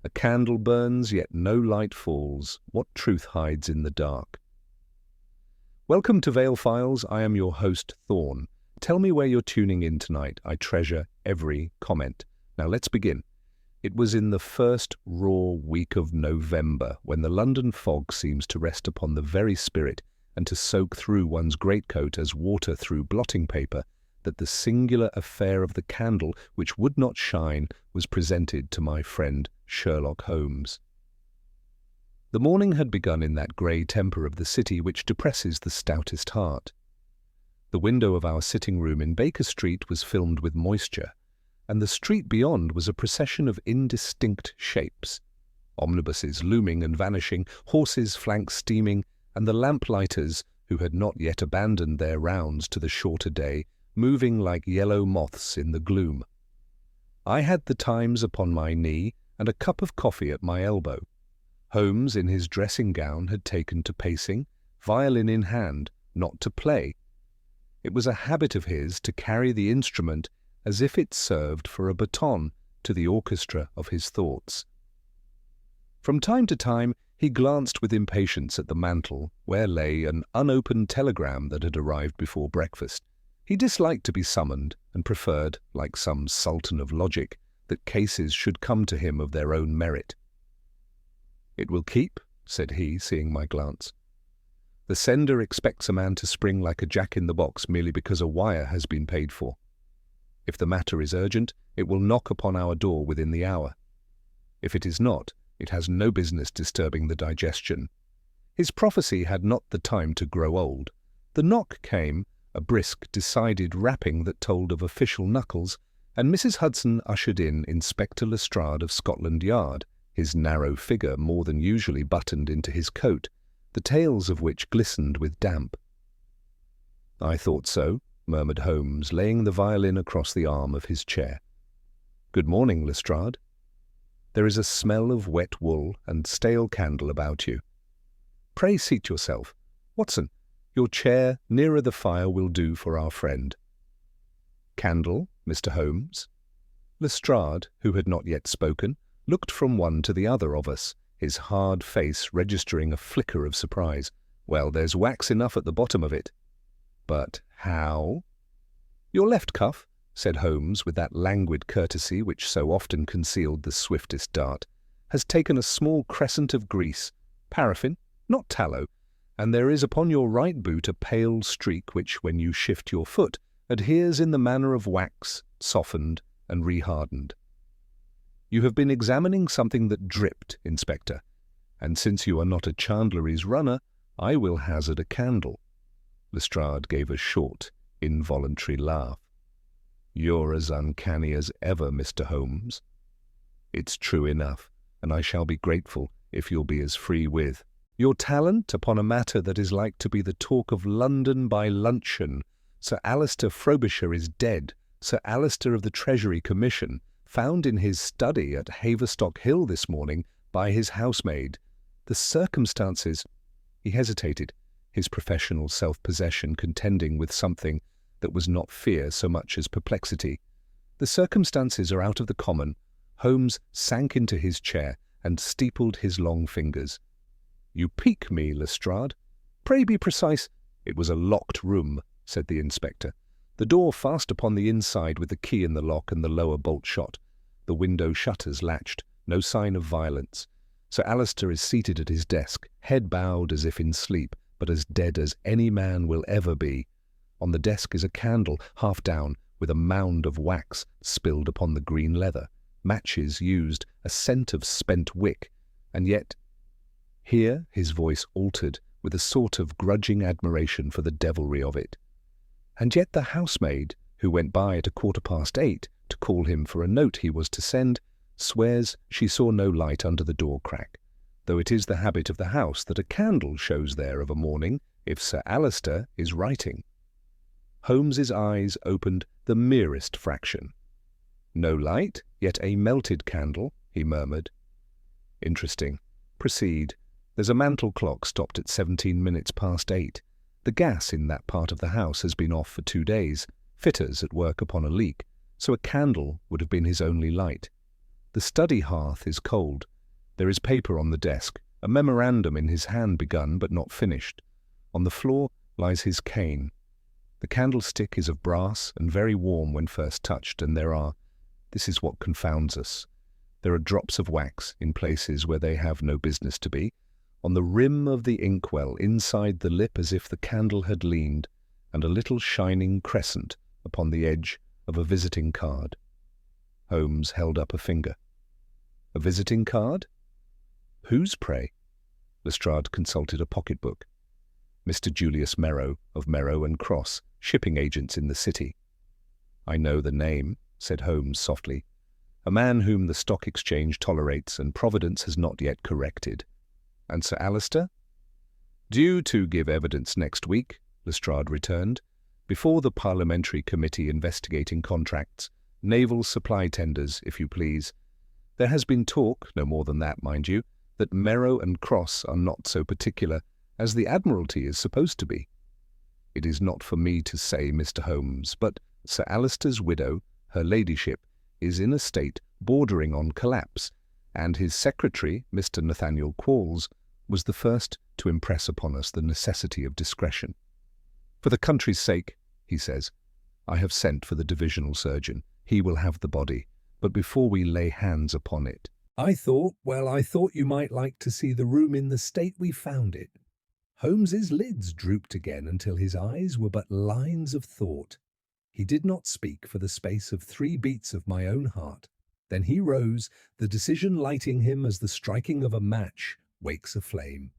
A candle burns, yet no light falls. What truth hides in the dark? Welcome to Veil Files. I am your host, Thorn. Tell me where you're tuning in tonight. I treasure every comment. Now let's begin. It was in the first raw week of November, when the London fog seems to rest upon the very spirit and to soak through one's greatcoat as water through blotting paper, that the singular affair of the candle which would not shine was presented to my friend Sherlock Holmes. The morning had begun in that grey temper of the city which depresses the stoutest heart. The window of our sitting room in Baker Street was filmed with moisture, and the street beyond was a procession of indistinct shapes. Omnibuses looming and vanishing, horses' flanks steaming, and the lamplighters, who had not yet abandoned their rounds to the shorter day, moving like yellow moths in the gloom. I had the Times upon my knee and a cup of coffee at my elbow. Holmes, in his dressing gown, had taken to pacing, violin in hand, not to play. It was a habit of his to carry the instrument as if it served for a baton to the orchestra of his thoughts. From time to time he glanced with impatience at the mantel, where lay an unopened telegram that had arrived before breakfast. He disliked to be summoned, and preferred, like some sultan of logic, that cases should come to him of their own merit. "It will keep," said he, seeing my glance. "The sender expects a man to spring like a jack-in-the-box merely because a wire has been paid for. If the matter is urgent, it will knock upon our door within the hour. If it is not, it has no business disturbing the digestion." His prophecy had not the time to grow old. The knock came, a brisk, decided rapping that told of official knuckles, and Mrs. Hudson ushered in Inspector Lestrade of Scotland Yard, his narrow figure more than usually buttoned into his coat, the tails of which glistened with damp. "I thought so," murmured Holmes, laying the violin across the arm of his chair. "Good morning, Lestrade. There is a smell of wet wool and stale candle about you. Pray seat yourself. Watson, your chair nearer the fire will do for our friend. Candle, Mr. Holmes?" Lestrade, who had not yet spoken, looked from one to the other of us, his hard face registering a flicker of surprise. "Well, there's wax enough at the bottom of it." "But how?" "Your left cuff," said Holmes with that languid courtesy which so often concealed the swiftest dart, "has taken a small crescent of grease, paraffin, not tallow, and there is upon your right boot a pale streak which, when you shift your foot, adheres in the manner of wax, softened and rehardened. You have been examining something that dripped, Inspector, and since you are not a chandlery's runner, I will hazard a candle." Lestrade gave a short, involuntary laugh. "You're as uncanny as ever, Mr. Holmes." "It's true enough, and I shall be grateful if you'll be as free with your talent upon a matter that is like to be the talk of London by luncheon. Sir Alister Frobisher is dead. Sir Alister of the Treasury Commission, found in his study at Haverstock Hill this morning by his housemaid. The circumstances—" He hesitated, his professional self-possession contending with something that was not fear so much as perplexity. "The circumstances are out of the common." Holmes sank into his chair and steepled his long fingers. "You pique me, Lestrade. Pray be precise." "It was a locked room," said the inspector. "The door fast upon the inside with the key in the lock and the lower bolt shot. The window shutters latched. No sign of violence. Sir Alister is seated at his desk, head bowed as if in sleep, but as dead as any man will ever be. On the desk is a candle, half down, with a mound of wax spilled upon the green leather, matches used, a scent of spent wick, and yet—" Here his voice altered with a sort of grudging admiration for the devilry of it. "And yet the housemaid, who went by at 8:15 to call him for a note he was to send, swears she saw no light under the door crack, though it is the habit of the house that a candle shows there of a morning if Sir Alister is writing." Holmes's eyes opened the merest fraction. "No light, yet a melted candle," he murmured. "Interesting. Proceed. There's a mantel clock stopped at 17 minutes past 8. The gas in that part of the house has been off for 2 days, fitters at work upon a leak, so a candle would have been his only light. The study hearth is cold, There is paper on the desk, a memorandum in his hand begun but not finished. On the floor lies his cane. The candlestick is of brass and very warm when first touched, and this is what confounds us, there are drops of wax in places where they have no business to be, on the rim of the inkwell, inside the lip as if the candle had leaned, and a little shining crescent upon the edge of a visiting card. Holmes held up a finger. A visiting card? Whose, pray? Lestrade consulted a pocketbook. Mr. Julius Merrow, of Merrow and Cross, shipping agents in the city. I know the name, said Holmes softly. A man whom the Stock Exchange tolerates and Providence has not yet corrected. And Sir Alister? Due to give evidence next week, Lestrade returned, before the Parliamentary Committee investigating contracts, naval supply tenders, if you please. There has been talk, no more than that, mind you, that Merrow and Cross are not so particular as the Admiralty is supposed to be. It is not for me to say, Mr. Holmes, but Sir Alister's widow, her ladyship, is in a state bordering on collapse, and his secretary, Mr. Nathaniel Quarles, was the first to impress upon us the necessity of discretion. For the country's sake, he says, I have sent for the divisional surgeon. He will have the body, but before we lay hands upon it. I thought you might like to see the room in the state we found it. Holmes's lids drooped again until his eyes were but lines of thought. He did not speak for the space of 3 beats of my own heart. Then he rose, the decision lighting him as the striking of a match wakes a flame.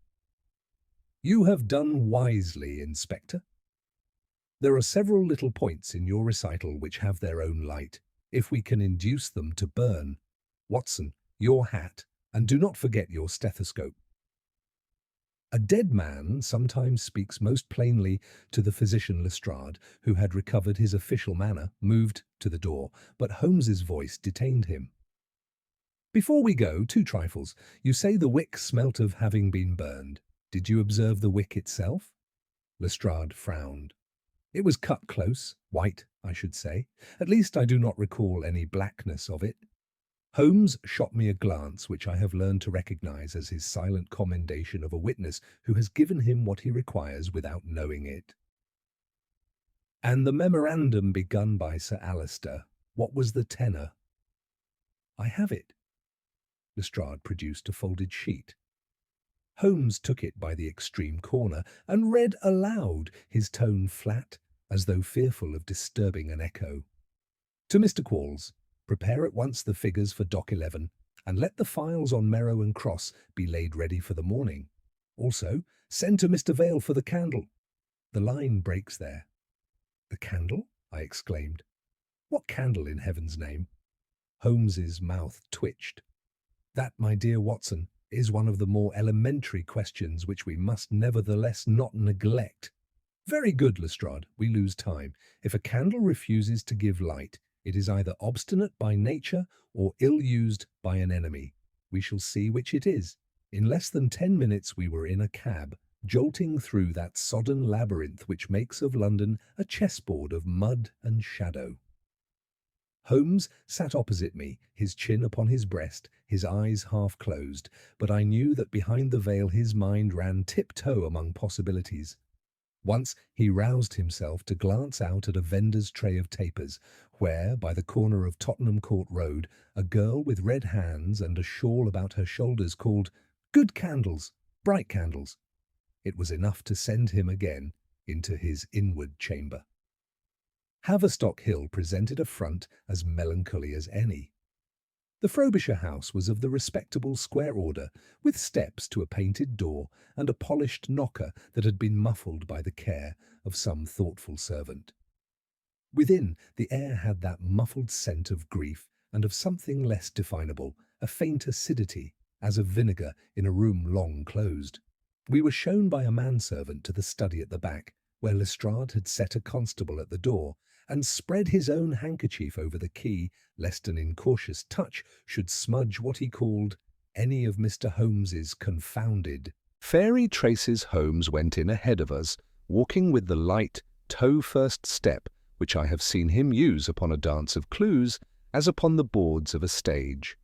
You have done wisely, Inspector. There are several little points in your recital which have their own light, if we can induce them to burn. Watson, your hat, and do not forget your stethoscope. A dead man sometimes speaks most plainly to the physician. Lestrade, who had recovered his official manner, moved to the door, but Holmes's voice detained him. Before we go, 2 trifles. You say the wick smelt of having been burned. Did you observe the wick itself? Lestrade frowned. It was cut close, white, I should say. At least I do not recall any blackness of it. Holmes shot me a glance which I have learned to recognize as his silent commendation of a witness who has given him what he requires without knowing it. And the memorandum begun by Sir Alister, what was the tenor? I have it. Lestrade produced a folded sheet. Holmes took it by the extreme corner and read aloud, his tone flat, as though fearful of disturbing an echo. To Mr. Quarles, prepare at once the figures for Dock 11, and let the files on Merrow and Cross be laid ready for the morning. Also, send to Mr. Vale for the candle. The line breaks there. The candle? I exclaimed. What candle in heaven's name? Holmes's mouth twitched. That, my dear Watson, is one of the more elementary questions which we must nevertheless not neglect. Very good, Lestrade, we lose time. If a candle refuses to give light, it is either obstinate by nature or ill-used by an enemy. We shall see which it is. In less than 10 minutes we were in a cab, jolting through that sodden labyrinth which makes of London a chessboard of mud and shadow. Holmes sat opposite me, his chin upon his breast, his eyes half closed, but I knew that behind the veil his mind ran tiptoe among possibilities. Once he roused himself to glance out at a vendor's tray of tapers, where, by the corner of Tottenham Court Road, a girl with red hands and a shawl about her shoulders called, "Good candles, bright candles." It was enough to send him again into his inward chamber. Haverstock Hill presented a front as melancholy as any. The Frobisher house was of the respectable square order, with steps to a painted door and a polished knocker that had been muffled by the care of some thoughtful servant. Within, the air had that muffled scent of grief and of something less definable, a faint acidity, as of vinegar in a room long closed. We were shown by a manservant to the study at the back, where Lestrade had set a constable at the door, and spread his own handkerchief over the key, lest an incautious touch should smudge what he called any of Mr. Holmes's confounded. Fairy traces. Holmes went in ahead of us, walking with the light, toe-first step which I have seen him use upon a dance of clues, as upon the boards of a stage.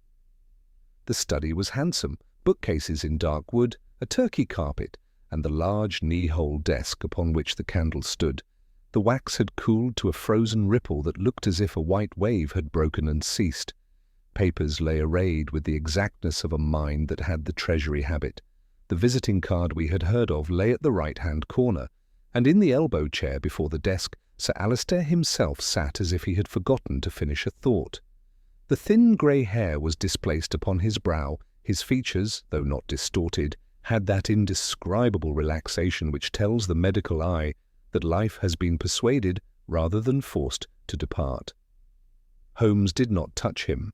The study was handsome, bookcases in dark wood, a turkey carpet, and the large knee-hole desk upon which the candle stood. The wax had cooled to a frozen ripple that looked as if a white wave had broken and ceased. Papers lay arrayed with the exactness of a mind that had the treasury habit. The visiting card we had heard of lay at the right-hand corner, and in the elbow chair before the desk, Sir Alister himself sat as if he had forgotten to finish a thought. The thin grey hair was displaced upon his brow. His features, though not distorted, had that indescribable relaxation which tells the medical eye that life has been persuaded rather than forced to depart. Holmes did not touch him.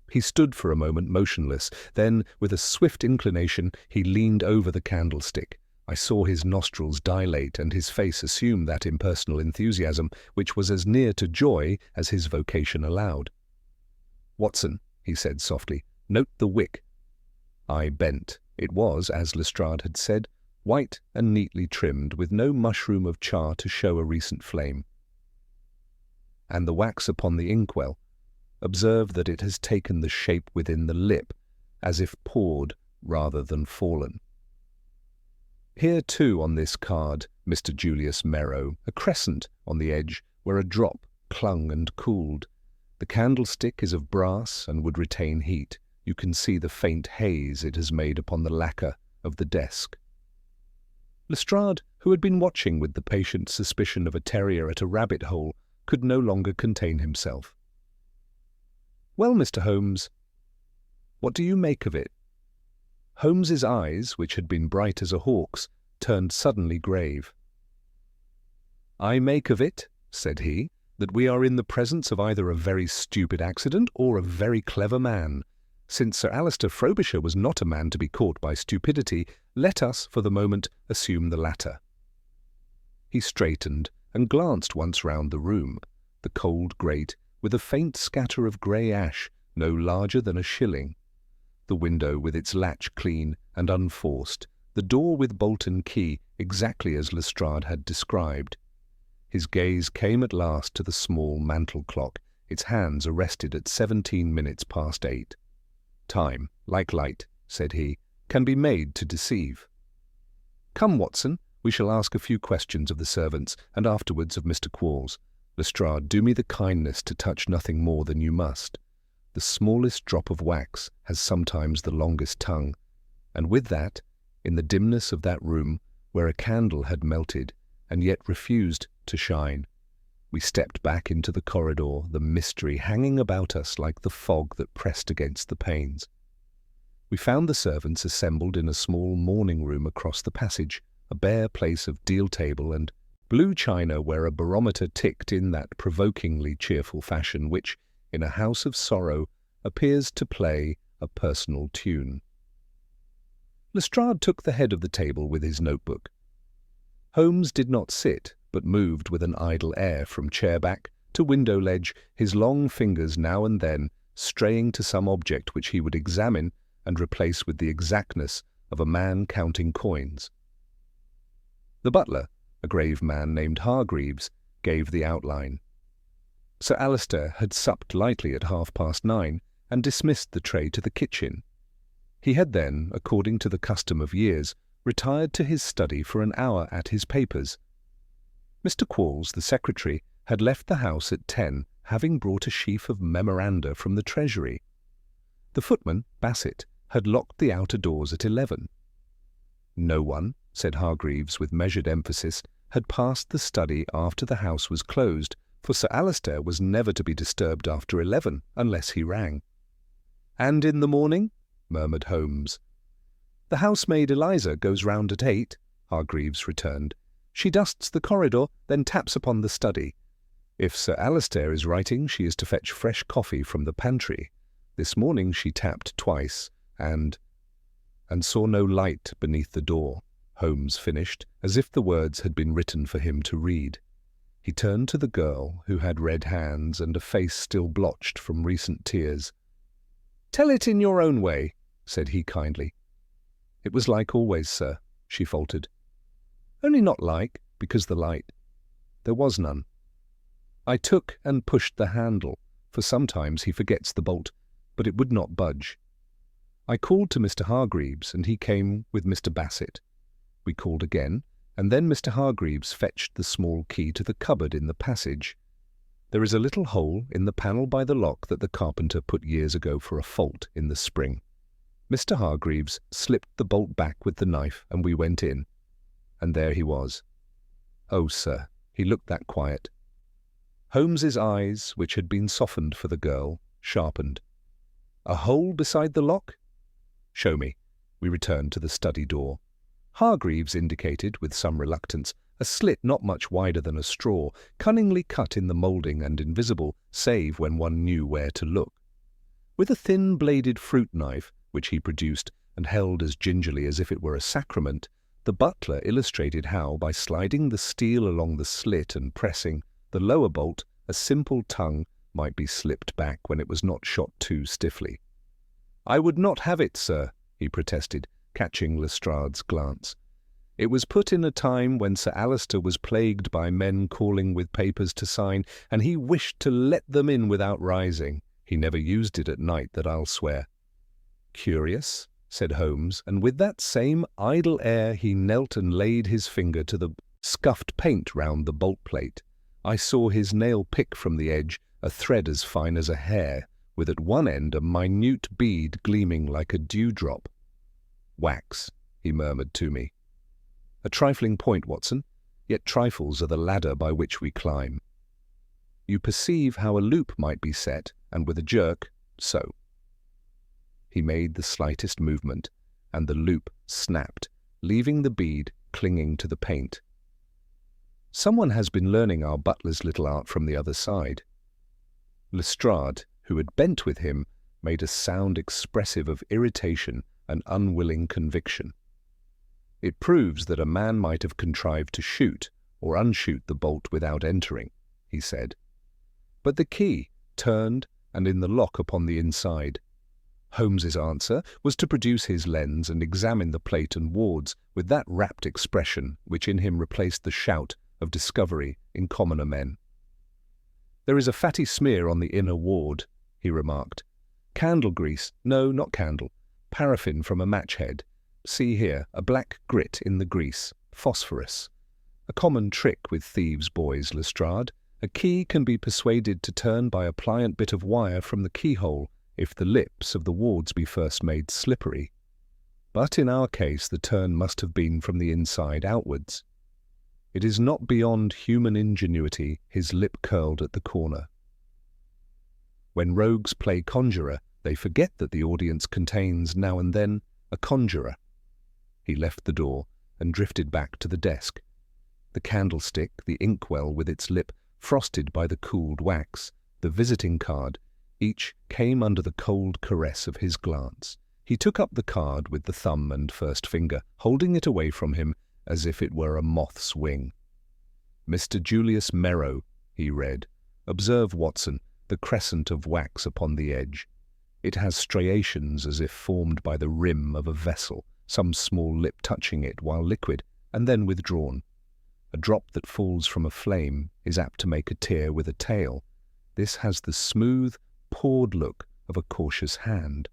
He stood for a moment motionless. Then, with a swift inclination, he leaned over the candlestick. I saw his nostrils dilate and his face assume that impersonal enthusiasm which was as near to joy as his vocation allowed. "Watson," he said softly, "note the wick." I bent. It was, as Lestrade had said, white and neatly trimmed, with no mushroom of char to show a recent flame. "And the wax upon the inkwell. Observe that it has taken the shape within the lip, as if poured rather than fallen. Here, too, on this card, Mr. Julius Merrow, a crescent on the edge where a drop clung and cooled. The candlestick is of brass and would retain heat. You can see the faint haze it has made upon the lacquer of the desk." Lestrade, who had been watching with the patient suspicion of a terrier at a rabbit hole, could no longer contain himself. "Well, Mr. Holmes, what do you make of it?" Holmes's eyes, which had been bright as a hawk's, turned suddenly grave. "I make of it," said he, "that we are in the presence of either a very stupid accident or a very clever man. Since Sir Alister Frobisher was not a man to be caught by stupidity, let us, for the moment, assume the latter." He straightened and glanced once round the room. The cold grate, with a faint scatter of grey ash, no larger than a shilling. The window with its latch clean and unforced, the door with bolt and key, exactly as Lestrade had described. His gaze came at last to the small mantel clock, its hands arrested at 17 minutes past 8. "Time, like light," said he, "can be made to deceive. Come, Watson, we shall ask a few questions of the servants, and afterwards of Mr. Quarles. Lestrade, do me the kindness to touch nothing more than you must. The smallest drop of wax has sometimes the longest tongue, and with that, in the dimness of that room, where a candle had melted and yet refused to shine, we stepped back into the corridor, the mystery hanging about us like the fog that pressed against the panes. We found the servants assembled in a small morning room across the passage, a bare place of deal table and blue china where a barometer ticked in that provokingly cheerful fashion which, in a house of sorrow, appears to play a personal tune. Lestrade took the head of the table with his notebook. Holmes did not sit, but moved with an idle air from chair-back to window-ledge, his long fingers now and then straying to some object which he would examine and replace with the exactness of a man counting coins. The butler, a grave man named Hargreaves, gave the outline. Sir Alister had supped lightly at 9:30 and dismissed the tray to the kitchen. He had then, according to the custom of years, retired to his study for an hour at his papers. Mr. Quarles, the secretary, had left the house at 10, having brought a sheaf of memoranda from the Treasury. The footman, Bassett, had locked the outer doors at 11. No one, said Hargreaves with measured emphasis, had passed the study after the house was closed, for Sir Alister was never to be disturbed after 11 unless he rang. "And in the morning?" murmured Holmes. "The housemaid Eliza goes round at 8, Hargreaves returned. "She dusts the corridor, then taps upon the study. If Sir Alister is writing, she is to fetch fresh coffee from the pantry. This morning she tapped twice, and saw no light beneath the door," Holmes finished, as if the words had been written for him to read. He turned to the girl, who had red hands and a face still blotched from recent tears. "Tell it in your own way," said he kindly. "It was like always, sir," she faltered. "Only not like, because the light. There was none. I took and pushed the handle, for sometimes he forgets the bolt, but it would not budge. I called to Mr. Hargreaves, and he came with Mr. Bassett. We called again, and then Mr. Hargreaves fetched the small key to the cupboard in the passage. There is a little hole in the panel by the lock that the carpenter put years ago for a fault in the spring. Mr. Hargreaves slipped the bolt back with the knife, and we went in. And there he was. Oh, sir, he looked that quiet. Holmes's eyes, which had been softened for the girl, sharpened. A hole beside the lock? Show me. We returned to the study door. Hargreaves indicated, with some reluctance, a slit not much wider than a straw, cunningly cut in the moulding and invisible, save when one knew where to look. With a thin-bladed fruit knife, which he produced and held as gingerly as if it were a sacrament, the butler illustrated how, by sliding the steel along the slit and pressing the lower bolt, a simple tongue might be slipped back when it was not shot too stiffly. "I would not have it, sir," he protested, catching Lestrade's glance. "It was put in a time when Sir Alister was plagued by men calling with papers to sign, and he wished to let them in without rising. He never used it at night, that I'll swear." "Curious," said Holmes, and with that same idle air he knelt and laid his finger to the scuffed paint round the bolt-plate. I saw his nail pick from the edge a thread as fine as a hair, with at one end a minute bead gleaming like a dewdrop. "Wax," he murmured to me. "A trifling point, Watson, yet trifles are the ladder by which we climb. You perceive how a loop might be set, and with a jerk, so." He made the slightest movement, and the loop snapped, leaving the bead clinging to the paint. Someone has been learning our butler's little art from the other side. Lestrade, who had bent with him, made a sound expressive of irritation and unwilling conviction. "It proves that a man might have contrived to shoot or unshoot the bolt without entering," he said. "But the key turned and in the lock upon the inside." Holmes's answer was to produce his lens and examine the plate and wards with that rapt expression which in him replaced the shout of discovery in commoner men. "There is a fatty smear on the inner ward," he remarked. "Candle grease, no, not candle, paraffin from a match head. See here, a black grit in the grease, phosphorus. A common trick with thieves' boys, Lestrade. A key can be persuaded to turn by a pliant bit of wire from the keyhole if the lips of the wards be first made slippery. But in our case the turn must have been from the inside outwards." It is not beyond human ingenuity his lip curled at the corner. When rogues play conjurer, they forget that the audience contains, now and then, a conjurer. He left the door and drifted back to the desk. The candlestick, the inkwell with its lip frosted by the cooled wax, the visiting card, each came under the cold caress of his glance. He took up the card with the thumb and first finger, holding it away from him as if it were a moth's wing. "Mr. Julius Merrow," he read. "Observe, Watson, the crescent of wax upon the edge. It has striations as if formed by the rim of a vessel, some small lip touching it while liquid, and then withdrawn. A drop that falls from a flame is apt to make a tear with a tail. This has the smooth, poured look of a cautious hand.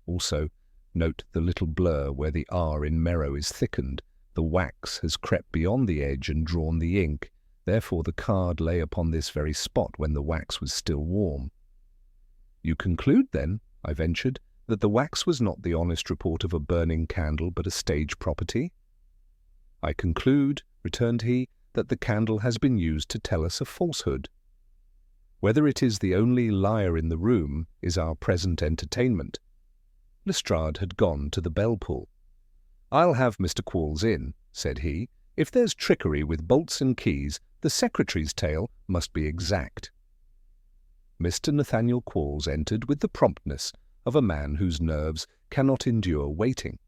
Also, note the little blur where the R in Merrow is thickened. The wax has crept beyond the edge and drawn the ink. Therefore the card lay upon this very spot when the wax was still warm." "You conclude, then," I ventured, "that the wax was not the honest report of a burning candle, but a stage property?" "I conclude," returned he, "that the candle has been used to tell us a falsehood. Whether it is the only liar in the room is our present entertainment." Lestrade had gone to the bell-pull. "I'll have Mr. Quarles in," said he. "If there's trickery with bolts and keys, the secretary's tale must be exact." Mr. Nathaniel Quarles entered with the promptness of a man whose nerves cannot endure waiting.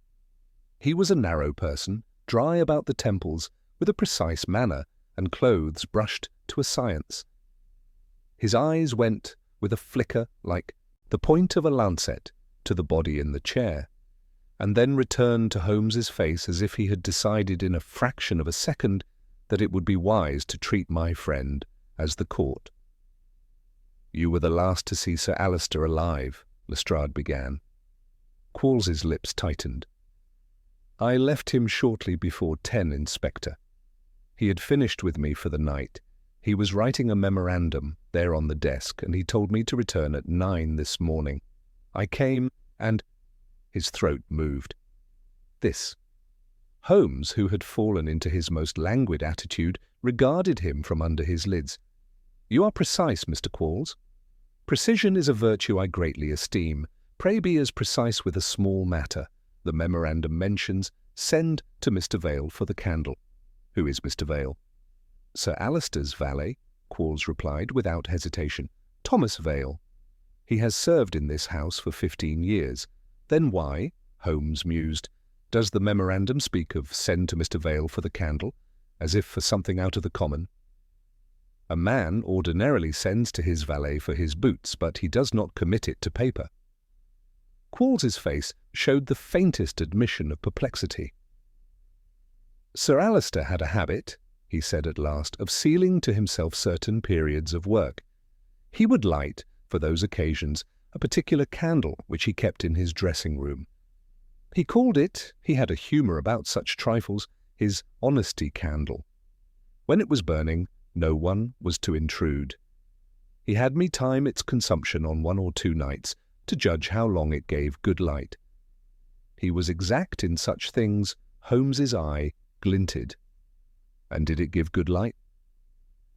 He was a narrow person, dry about the temples, with a precise manner, and clothes brushed to a science. His eyes went, with a flicker like the point of a lancet, to the body in the chair, and then returned to Holmes's face as if he had decided in a fraction of a second that it would be wise to treat my friend as the court. "You were the last to see Sir Alister alive," Lestrade began. Qualls's lips tightened. "I left him shortly before 10, Inspector. He had finished with me for the night. He was writing a memorandum there on the desk, and he told me to return at 9 this morning. I came, and—" His throat moved. This. Holmes, who had fallen into his most languid attitude, regarded him from under his lids. "You are precise, Mr. Qualls. Precision is a virtue I greatly esteem. Pray be as precise with a small matter. The memorandum mentions, send to Mr. Vale for the candle." "Who is Mr. Vale?" "Sir Alister's valet," Qualls replied without hesitation. "Thomas Vale. He has served in this house for 15 years. Then why," Holmes mused, "does the memorandum speak of send to Mr. Vale for the candle, as if for something out of the common? A man ordinarily sends to his valet for his boots, but he does not commit it to paper." Qualls's face showed the faintest admission of perplexity. "Sir Alister had a habit," he said at last, "of sealing to himself certain periods of work. He would light, for those occasions, a particular candle which he kept in his dressing-room. He called it, he had a humour about such trifles, his honesty candle. When it was burning, no one was to intrude. He had me time its consumption on 1 or 2 nights, to judge how long it gave good light. He was exact in such things. Holmes's eye glinted. "And did it give good light?"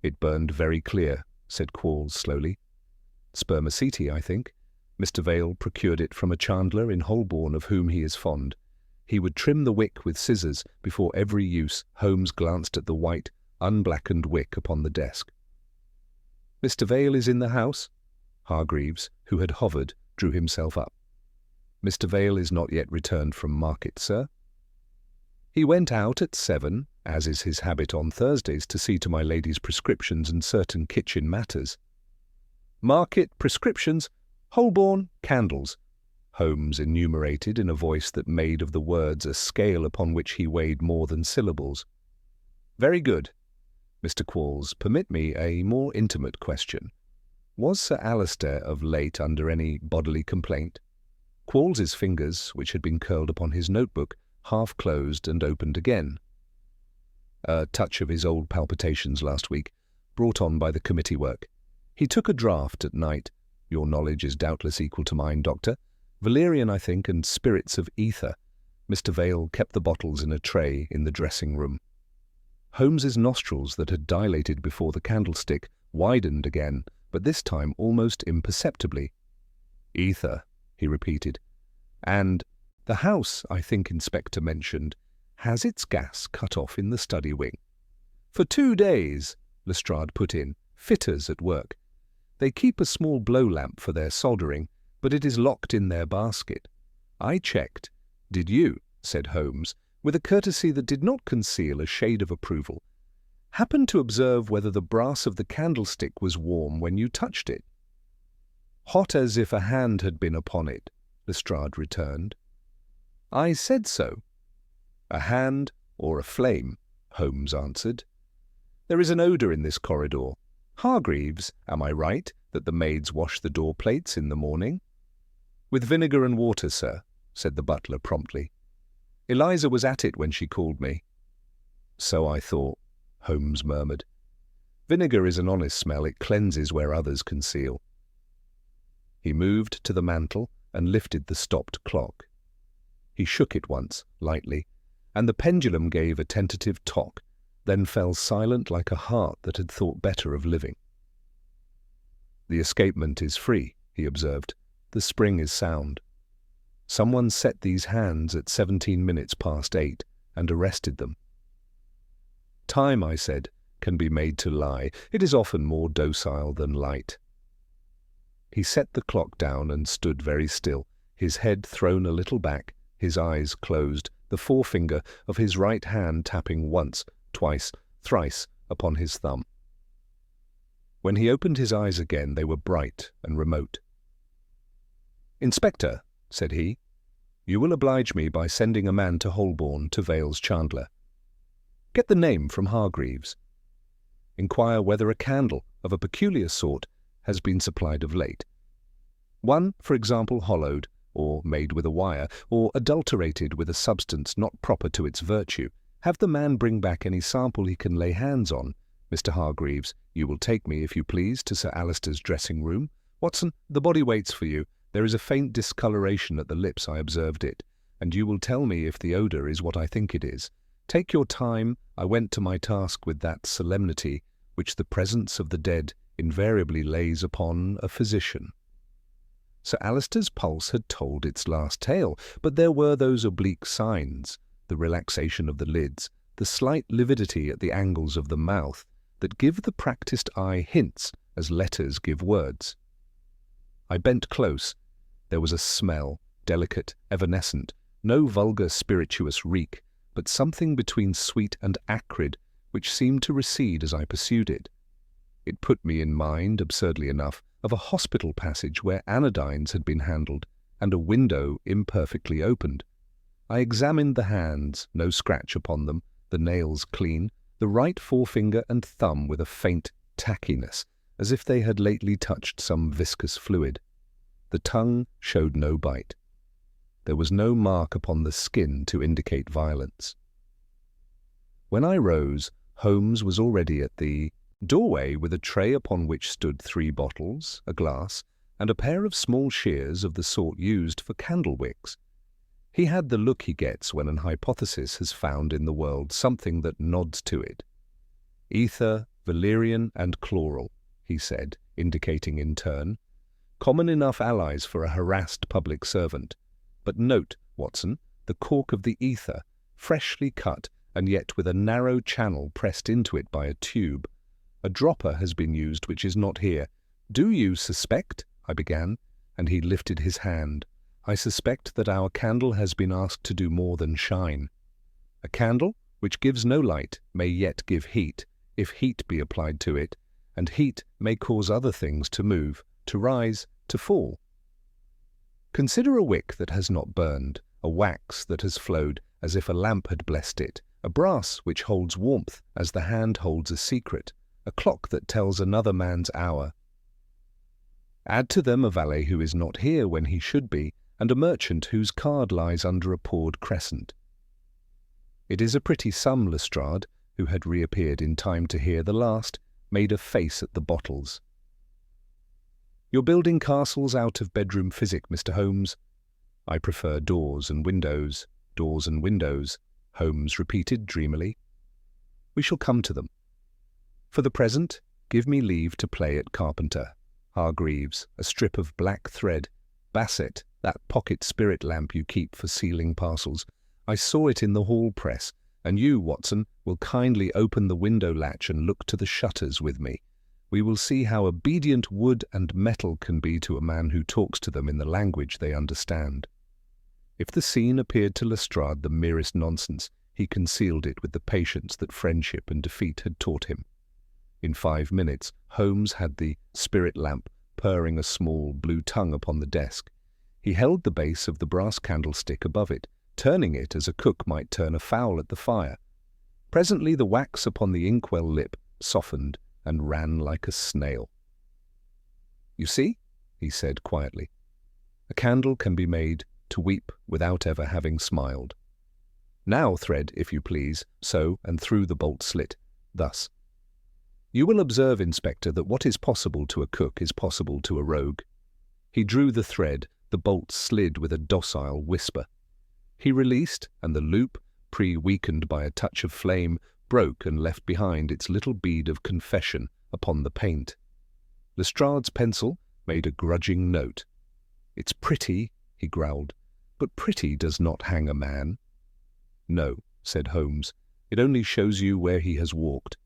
"It burned very clear," said Qualls slowly. "Spermaceti, I think. Mr. Vale procured it from a chandler in Holborn of whom he is fond. He would trim the wick with scissors before every use." Holmes glanced at the white, unblackened wick upon the desk. "Mr. Vale is in the house?" Hargreaves, who had hovered, drew himself up. "Mr. Vale is not yet returned from market, sir. He went out at 7, as is his habit on Thursdays, to see to my lady's prescriptions and certain kitchen matters." "Market, prescriptions, Holborn, candles," Holmes enumerated in a voice that made of the words a scale upon which he weighed more than syllables. "Very good. Mr. Qualls, permit me a more intimate question. Was Sir Alister of late under any bodily complaint?" Qualls's fingers, which had been curled upon his notebook, half closed and opened again. "A touch of his old palpitations last week, brought on by the committee work. He took a draught at night. Your knowledge is doubtless equal to mine, Doctor. Valerian, I think, and spirits of ether. Mr. Vale kept the bottles in a tray in the dressing-room." Holmes's nostrils, that had dilated before the candlestick, widened again, but this time almost imperceptibly. "Ether," he repeated. "And the house, I think Inspector mentioned, has its gas cut off in the study wing." "For 2 days," Lestrade put in, "fitters at work. They keep a small blow-lamp for their soldering, but it is locked in their basket. I checked." "Did you?" said Holmes, with a courtesy that did not conceal a shade of approval. "Happen to observe whether the brass of the candlestick was warm when you touched it?" "Hot as if a hand had been upon it," Lestrade returned. "I said so." "A hand or a flame," Holmes answered. "There is an odour in this corridor. Hargreaves, am I right that the maids wash the door plates in the morning?" "With vinegar and water, sir," said the butler promptly. "Eliza was at it when she called me." "So I thought," Holmes murmured. "Vinegar is an honest smell. It cleanses where others conceal." He moved to the mantel and lifted the stopped clock. He shook it once, lightly, and the pendulum gave a tentative tock, then fell silent like a heart that had thought better of living. "The escapement is free," he observed. "The spring is sound. Someone set these hands at 17 minutes past 8 and arrested them." "Time," I said, "can be made to lie. It is often more docile than light." He set the clock down and stood very still, his head thrown a little back, his eyes closed, the forefinger of his right hand tapping once, twice, thrice upon his thumb. When he opened his eyes again, they were bright and remote. "Inspector," said he, "you will oblige me by sending a man to Holborn to Vale's chandler. Get the name from Hargreaves. Inquire whether a candle of a peculiar sort has been supplied of late. One, for example, hollowed, or made with a wire, or adulterated with a substance not proper to its virtue. Have the man bring back any sample he can lay hands on. Mr. Hargreaves, you will take me, if you please, to Sir Alister's dressing-room. Watson, the body waits for you. There is a faint discoloration at the lips, I observed it, and you will tell me if the odour is what I think it is. Take your time. I went to my task with that solemnity which the presence of the dead invariably lays upon a physician. Sir Alister's pulse had told its last tale, but there were those oblique signs, the relaxation of the lids, the slight lividity at the angles of the mouth, that give the practised eye hints as letters give words. I bent close. There was a smell, delicate, evanescent, no vulgar spirituous reek, but something between sweet and acrid, which seemed to recede as I pursued it. It put me in mind, absurdly enough, of a hospital passage where anodynes had been handled, and a window imperfectly opened. I examined the hands, no scratch upon them, the nails clean, the right forefinger and thumb with a faint tackiness, as if they had lately touched some viscous fluid. The tongue showed no bite. There was no mark upon the skin to indicate violence. When I rose, Holmes was already at the doorway with a tray upon which stood 3 bottles, a glass, and a pair of small shears of the sort used for candle wicks. He had the look he gets when an hypothesis has found in the world something that nods to it. Ether, valerian, and chloral, he said, indicating in turn. Common enough allies for a harassed public servant. But note, Watson, the cork of the ether, freshly cut and yet with a narrow channel pressed into it by a tube. A dropper has been used which is not here. Do you suspect? I began, and he lifted his hand. I suspect that our candle has been asked to do more than shine. A candle, which gives no light, may yet give heat, if heat be applied to it, and heat may cause other things to move, to rise, to fall. Consider a wick that has not burned, a wax that has flowed as if a lamp had blessed it, a brass which holds warmth as the hand holds a secret, a clock that tells another man's hour. Add to them a valet who is not here when he should be, and a merchant whose card lies under a poured crescent. It is a pretty sum. Lestrade, who had reappeared in time to hear the last, made a face at the bottles. You're building castles out of bedroom physic, Mr. Holmes. I prefer doors and windows, Holmes repeated dreamily. We shall come to them. For the present, give me leave to play at carpenter. Hargreaves, a strip of black thread. Basset, that pocket spirit lamp you keep for sealing parcels. I saw it in the hall press, and you, Watson, will kindly open the window latch and look to the shutters with me. We will see how obedient wood and metal can be to a man who talks to them in the language they understand. If the scene appeared to Lestrade the merest nonsense, he concealed it with the patience that friendship and defeat had taught him. In 5 minutes, Holmes had the spirit lamp purring a small blue tongue upon the desk. He held the base of the brass candlestick above it, turning it as a cook might turn a fowl at the fire. Presently the wax upon the inkwell lip softened and ran like a snail. You see, he said quietly, a candle can be made to weep without ever having smiled. Now thread, if you please, so and through the bolt slit, thus. You will observe, Inspector, that what is possible to a cook is possible to a rogue. He drew the thread, the bolt slid with a docile whisper. He released, and the loop, pre-weakened by a touch of flame, broke and left behind its little bead of confession upon the paint. Lestrade's pencil made a grudging note. It's pretty, he growled, but pretty does not hang a man. No, said Holmes, it only shows you where he has walked.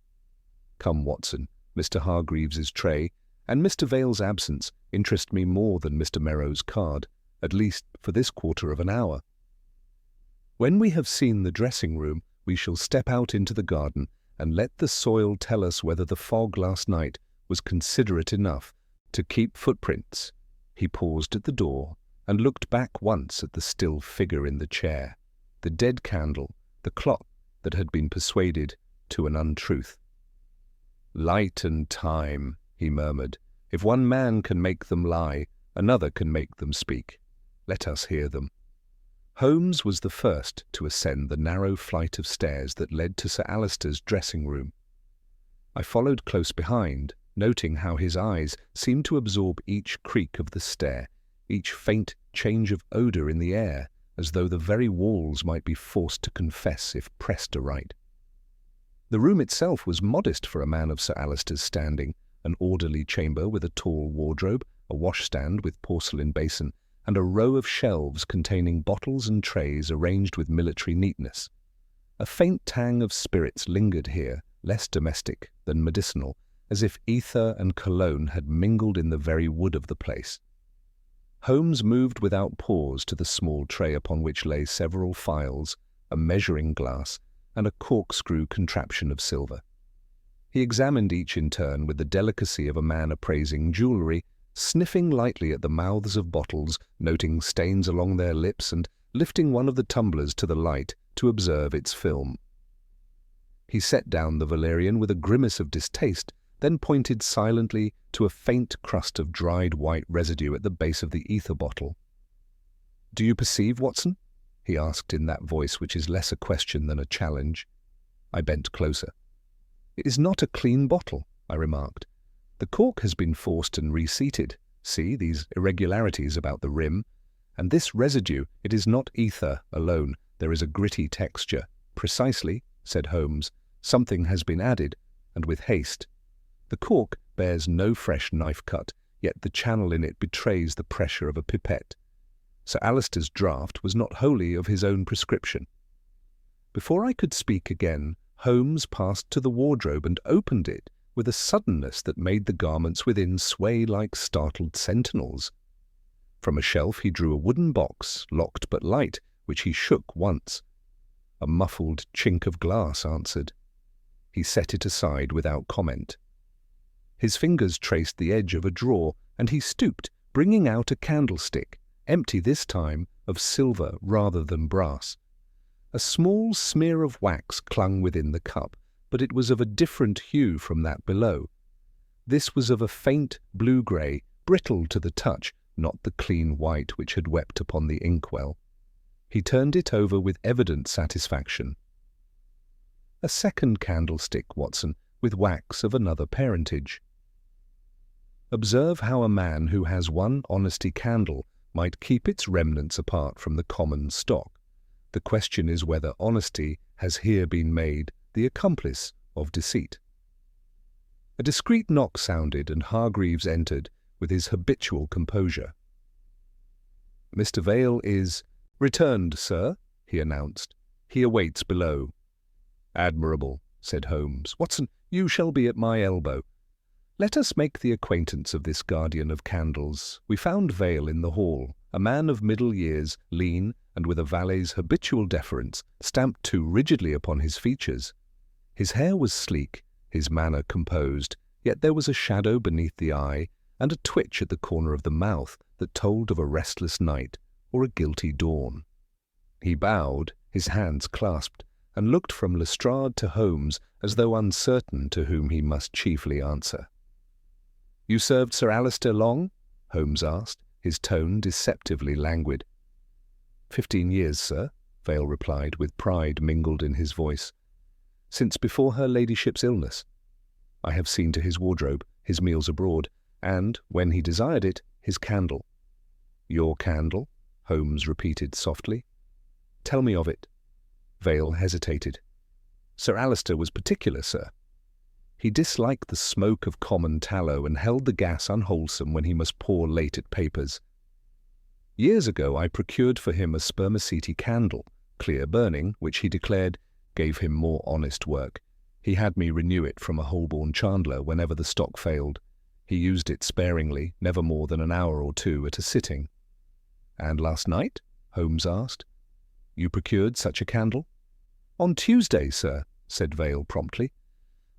Come, Watson, Mr. Hargreaves's tray and Mr. Vale's absence interest me more than Mr. Merrow's card, at least for this quarter of an hour. When we have seen the dressing-room, we shall step out into the garden and let the soil tell us whether the fog last night was considerate enough to keep footprints. He paused at the door and looked back once at the still figure in the chair, the dead candle, the clock that had been persuaded to an untruth. Light and time, he murmured. If one man can make them lie, another can make them speak. Let us hear them. Holmes was the first to ascend the narrow flight of stairs that led to Sir Alister's dressing room. I followed close behind, noting how his eyes seemed to absorb each creak of the stair, each faint change of odour in the air, as though the very walls might be forced to confess if pressed aright. The room itself was modest for a man of Sir Alister's standing, an orderly chamber with a tall wardrobe, a washstand with porcelain basin, and a row of shelves containing bottles and trays arranged with military neatness. A faint tang of spirits lingered here, less domestic than medicinal, as if ether and cologne had mingled in the very wood of the place. Holmes moved without pause to the small tray upon which lay several phials, a measuring glass, and a corkscrew contraption of silver. He examined each in turn with the delicacy of a man appraising jewellery, sniffing lightly at the mouths of bottles, noting stains along their lips, and lifting one of the tumblers to the light to observe its film. He set down the valerian with a grimace of distaste, then pointed silently to a faint crust of dried white residue at the base of the ether bottle. "Do you perceive, Watson?" he asked in that voice which is less a question than a challenge. I bent closer. "It is not a clean bottle," I remarked. "The cork has been forced and reseated. See these irregularities about the rim? And this residue, it is not ether alone. There is a gritty texture." "Precisely," said Holmes. "Something has been added, and with haste. The cork bears no fresh knife cut, yet the channel in it betrays the pressure of a pipette. Sir Alister's draught was not wholly of his own prescription." Before I could speak again, Holmes passed to the wardrobe and opened it with a suddenness that made the garments within sway like startled sentinels. From a shelf he drew a wooden box, locked but light, which he shook once. A muffled chink of glass answered. He set it aside without comment. His fingers traced the edge of a drawer, and he stooped, bringing out a candlestick, empty this time, of silver rather than brass. A small smear of wax clung within the cup, but it was of a different hue from that below. This was of a faint blue-grey, brittle to the touch, not the clean white which had wept upon the inkwell. He turned it over with evident satisfaction. "A second candlestick, Watson, with wax of another parentage." Observe how a man who has one honesty candle might keep its remnants apart from the common stock. The question is whether honesty has here been made the accomplice of deceit. A discreet knock sounded, and Hargreaves entered with his habitual composure. "Mr. Vale is returned, sir," he announced. "He awaits below." "Admirable," said Holmes. "Watson, you shall be at my elbow. Let us make the acquaintance of this guardian of candles." We found Vale in the hall, a man of middle years, lean, and with a valet's habitual deference stamped too rigidly upon his features. His hair was sleek, his manner composed, yet there was a shadow beneath the eye and a twitch at the corner of the mouth that told of a restless night or a guilty dawn. He bowed, his hands clasped, and looked from Lestrade to Holmes as though uncertain to whom he must chiefly answer. "You served Sir Alister long?" Holmes asked, his tone deceptively languid. 15 years, sir," Vale replied, with pride mingled in his voice. "Since before her ladyship's illness. I have seen to his wardrobe, his meals abroad, and, when he desired it, his candle." "Your candle?" Holmes repeated softly. "Tell me of it." Vale hesitated. "Sir Alister was particular, sir. He disliked the smoke of common tallow and held the gas unwholesome when he must pour late at papers. Years ago I procured for him a spermaceti candle, clear burning, which he declared gave him more honest work. He had me renew it from a Holborn chandler whenever the stock failed. He used it sparingly, never more than an hour or two at a sitting." "And last night?" Holmes asked. "You procured such a candle?" "On Tuesday, sir," said Vale promptly.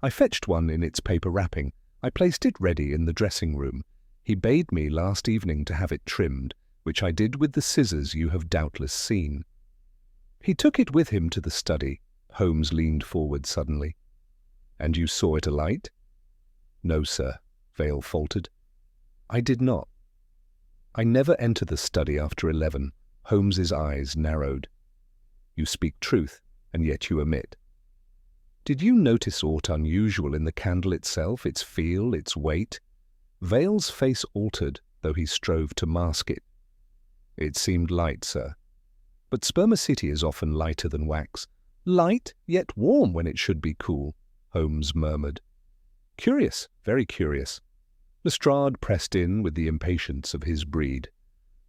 "I fetched one in its paper wrapping. I placed it ready in the dressing-room. He bade me last evening to have it trimmed, which I did with the scissors you have doubtless seen." "He took it with him to the study." Holmes leaned forward suddenly. "And you saw it alight?" "No, sir," Vale faltered. "I did not." I never enter the study after 11. Holmes's eyes narrowed. You speak truth, and yet you omit. Did you notice aught unusual in the candle itself, its feel, its weight? Vale's face altered, though he strove to mask it. It seemed light, sir. But spermaceti is often lighter than wax. Light, yet warm when it should be cool, Holmes murmured. Curious, very curious. Lestrade pressed in with the impatience of his breed.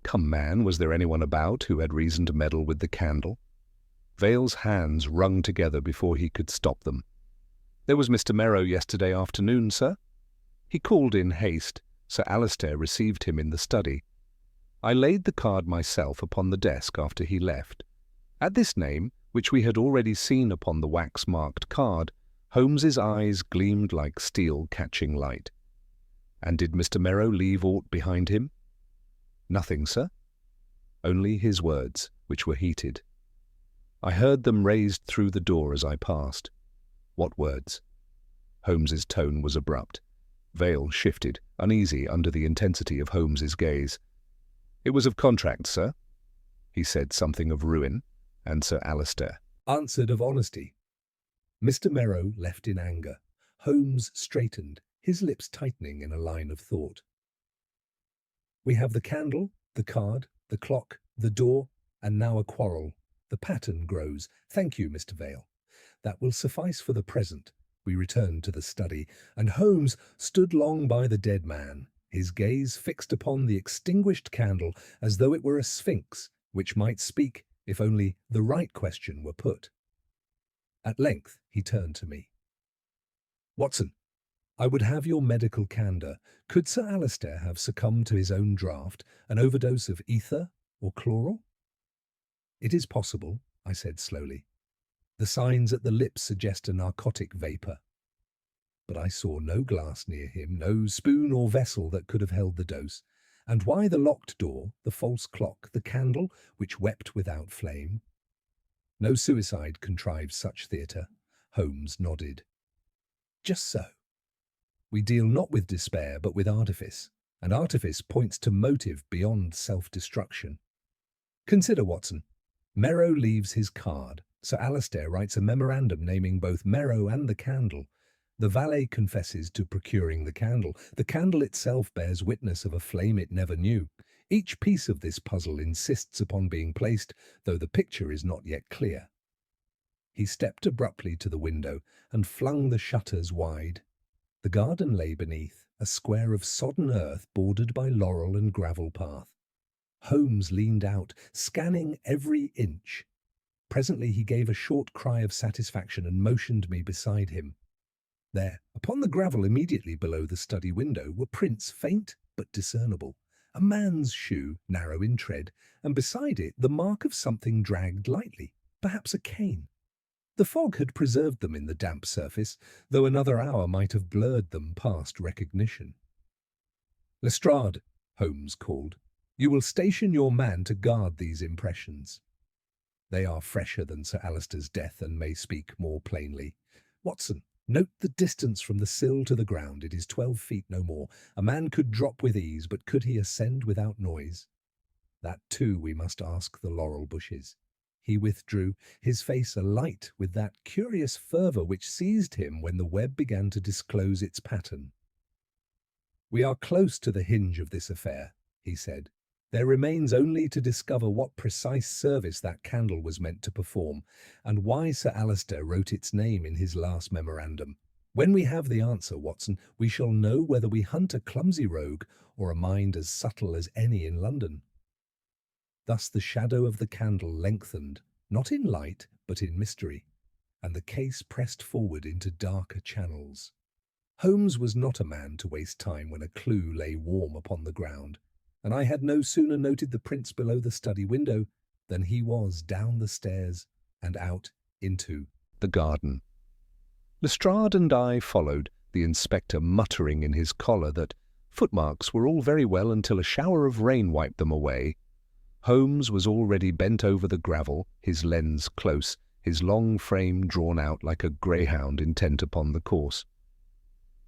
Come, man, was there anyone about who had reason to meddle with the candle? Vale's hands wrung together before he could stop them. There was Mr. Merrow yesterday afternoon, sir. He called in haste. Sir Alistair received him in the study. I laid the card myself upon the desk after he left. At this name, which we had already seen upon the wax-marked card, Holmes's eyes gleamed like steel catching light. And did Mr. Merrow leave aught behind him? Nothing, sir. Only his words, which were heated. I heard them raised through the door as I passed. What words? Holmes's tone was abrupt. Vale shifted, uneasy under the intensity of Holmes's gaze. It was of contract, sir. He said something of ruin, and Sir Alistair answered of honesty. Mr. Merrow left in anger. Holmes straightened, his lips tightening in a line of thought. We have the candle, the card, the clock, the door, and now a quarrel. The pattern grows. Thank you, Mr. Vale. That will suffice for the present. We returned to the study, and Holmes stood long by the dead man, his gaze fixed upon the extinguished candle as though it were a sphinx, which might speak if only the right question were put. At length he turned to me. Watson, I would have your medical candour. Could Sir Alistair have succumbed to his own draught, an overdose of ether or chloral? It is possible, I said slowly. The signs at the lips suggest a narcotic vapour. But I saw no glass near him, no spoon or vessel that could have held the dose. And why the locked door, the false clock, the candle, which wept without flame? No suicide contrives such theatre. Holmes nodded. Just so. We deal not with despair, but with artifice, and artifice points to motive beyond self-destruction. Consider, Watson. Merrow leaves his card. Sir Alistair writes a memorandum naming both Merrow and the candle. The valet confesses to procuring the candle. The candle itself bears witness of a flame it never knew. Each piece of this puzzle insists upon being placed, though the picture is not yet clear. He stepped abruptly to the window and flung the shutters wide. The garden lay beneath, a square of sodden earth bordered by laurel and gravel path. Holmes leaned out, scanning every inch. Presently he gave a short cry of satisfaction and motioned me beside him. There, upon the gravel immediately below the study window, were prints faint but discernible. A man's shoe, narrow in tread, and beside it the mark of something dragged lightly, perhaps a cane. The fog had preserved them in the damp surface, though another hour might have blurred them past recognition. Lestrade, Holmes called, you will station your man to guard these impressions. They are fresher than Sir Alistair's death and may speak more plainly. Watson, note the distance from the sill to the ground. It is 12 feet, no more. A man could drop with ease, but could he ascend without noise? That too we must ask the laurel bushes. He withdrew, his face alight with that curious fervour which seized him when the web began to disclose its pattern. We are close to the hinge of this affair, he said. There remains only to discover what precise service that candle was meant to perform, and why Sir Alistair wrote its name in his last memorandum. When we have the answer, Watson, we shall know whether we hunt a clumsy rogue or a mind as subtle as any in London. Thus the shadow of the candle lengthened, not in light, but in mystery, and the case pressed forward into darker channels. Holmes was not a man to waste time when a clue lay warm upon the ground, and I had no sooner noted the prints below the study window than he was down the stairs and out into the garden. Lestrade and I followed, the inspector muttering in his collar that footmarks were all very well until a shower of rain wiped them away. Holmes was already bent over the gravel, his lens close, his long frame drawn out like a greyhound intent upon the course.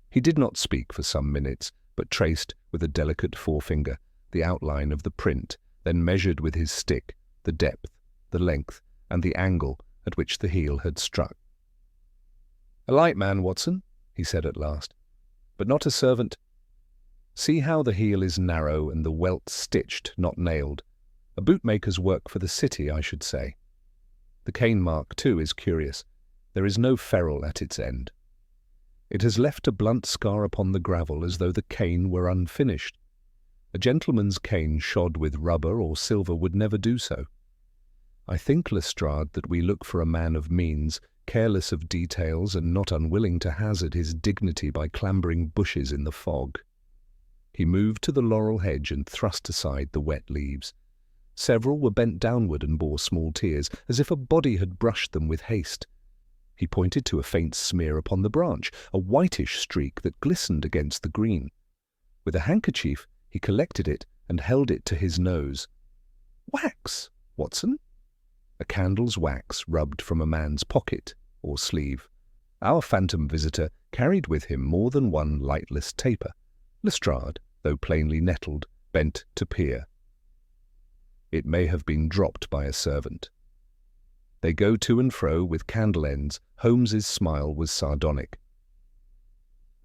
He did not speak for some minutes, but traced with a delicate forefinger the outline of the print, then measured with his stick the depth, the length, and the angle at which the heel had struck. "A light man, Watson," he said at last, "but not a servant. See how the heel is narrow and the welt stitched, not nailed. A bootmaker's work for the city, I should say. The cane mark, too, is curious. There is no ferrule at its end. It has left a blunt scar upon the gravel as though the cane were unfinished. A gentleman's cane shod with rubber or silver would never do so. I think, Lestrade, that we look for a man of means, careless of details and not unwilling to hazard his dignity by clambering bushes in the fog." He moved to the laurel hedge and thrust aside the wet leaves. Several were bent downward and bore small tears, as if a body had brushed them with haste. He pointed to a faint smear upon the branch, a whitish streak that glistened against the green. With a handkerchief he collected it and held it to his nose. "Wax, Watson?" A candle's wax rubbed from a man's pocket or sleeve. Our phantom visitor carried with him more than one lightless taper. Lestrade, though plainly nettled, bent to peer. It may have been dropped by a servant. They go to and fro with candle ends. Holmes's smile was sardonic.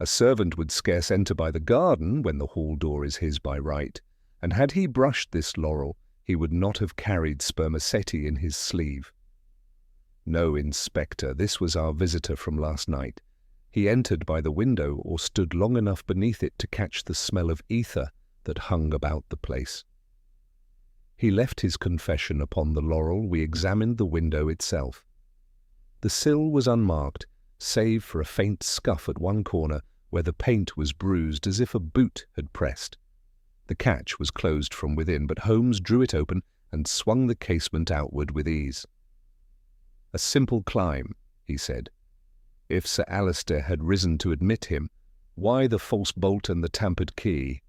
"A servant would scarce enter by the garden when the hall door is his by right, and had he brushed this laurel, he would not have carried spermaceti in his sleeve. No, Inspector, this was our visitor from last night. He entered by the window or stood long enough beneath it to catch the smell of ether that hung about the place. He left his confession upon the laurel. We examined the window itself. The sill was unmarked, save for a faint scuff at one corner where the paint was bruised as if a boot had pressed. The catch was closed from within, but Holmes drew it open and swung the casement outward with ease. "A simple climb," he said. "If Sir Alister had risen to admit him, why the false bolt and the tampered key?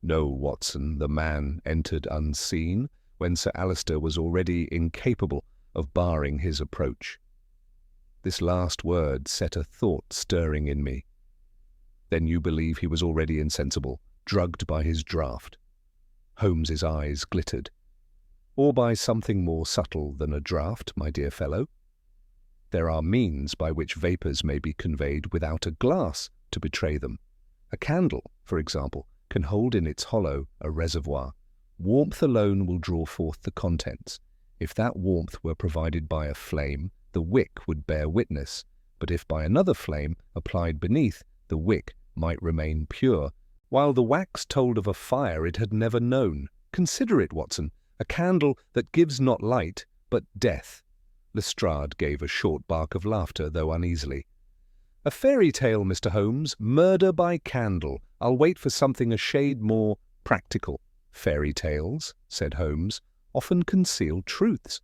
No, Watson, the man entered unseen when Sir Alister was already incapable of barring his approach." This last word set a thought stirring in me. "Then you believe he was already insensible, drugged by his draught?" Holmes's eyes glittered. "Or by something more subtle than a draught, my dear fellow? There are means by which vapours may be conveyed without a glass to betray them. A candle, for example, can hold in its hollow a reservoir. Warmth alone will draw forth the contents. If that warmth were provided by a flame, the wick would bear witness, but if by another flame applied beneath, the wick might remain pure, while the wax told of a fire it had never known. Consider it, Watson, a candle that gives not light, but death." Lestrade gave a short bark of laughter, though uneasily. "A fairy tale, Mr. Holmes, murder by candle. I'll wait for something a shade more practical." "Fairy tales," said Holmes, "often conceal truths."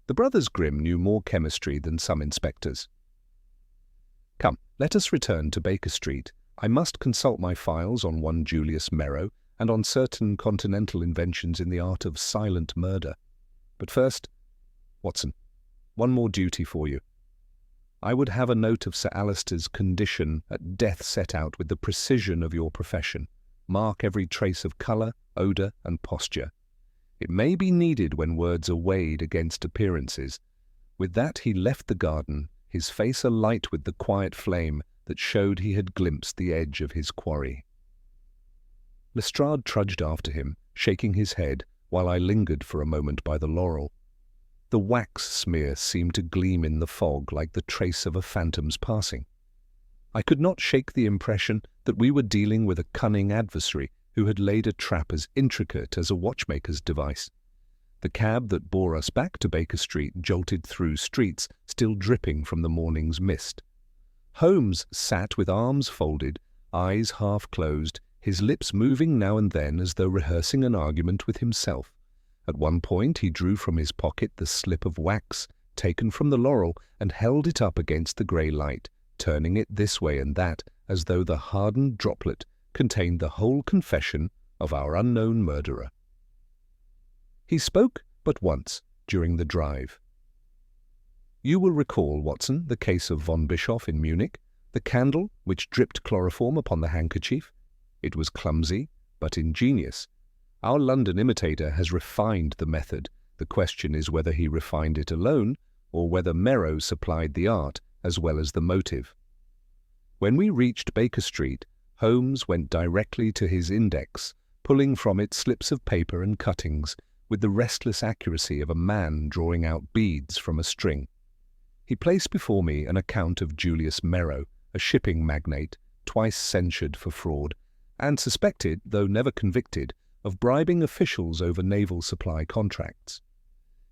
The brothers Grimm knew more chemistry than some inspectors. "Come, let us return to Baker Street. I must consult my files on one Julius Merrow and on certain continental inventions in the art of silent murder. But first, Watson, one more duty for you. I would have a note of Sir Alister's condition at death set out with the precision of your profession. Mark every trace of colour, odour, and posture. It may be needed when words are weighed against appearances." With that he left the garden, his face alight with the quiet flame that showed he had glimpsed the edge of his quarry. Lestrade trudged after him, shaking his head, while I lingered for a moment by the laurel. The wax smear seemed to gleam in the fog like the trace of a phantom's passing. I could not shake the impression that we were dealing with a cunning adversary who had laid a trap as intricate as a watchmaker's device. The cab that bore us back to Baker Street jolted through streets still dripping from the morning's mist. Holmes sat with arms folded, eyes half closed, his lips moving now and then as though rehearsing an argument with himself. At one point he drew from his pocket the slip of wax taken from the laurel and held it up against the grey light, turning it this way and that as though the hardened droplet contained the whole confession of our unknown murderer. He spoke but once during the drive. "You will recall, Watson, the case of von Bischoff in Munich, the candle which dripped chloroform upon the handkerchief. It was clumsy but ingenious, Our London imitator has refined the method. The question is whether he refined it alone, or whether Merrow supplied the art as well as the motive. When we reached Baker Street, Holmes went directly to his index, pulling from it slips of paper and cuttings, with the restless accuracy of a man drawing out beads from a string. He placed before me an account of Julius Merrow, a shipping magnate, twice censured for fraud, and suspected, though never convicted, of bribing officials over naval supply contracts.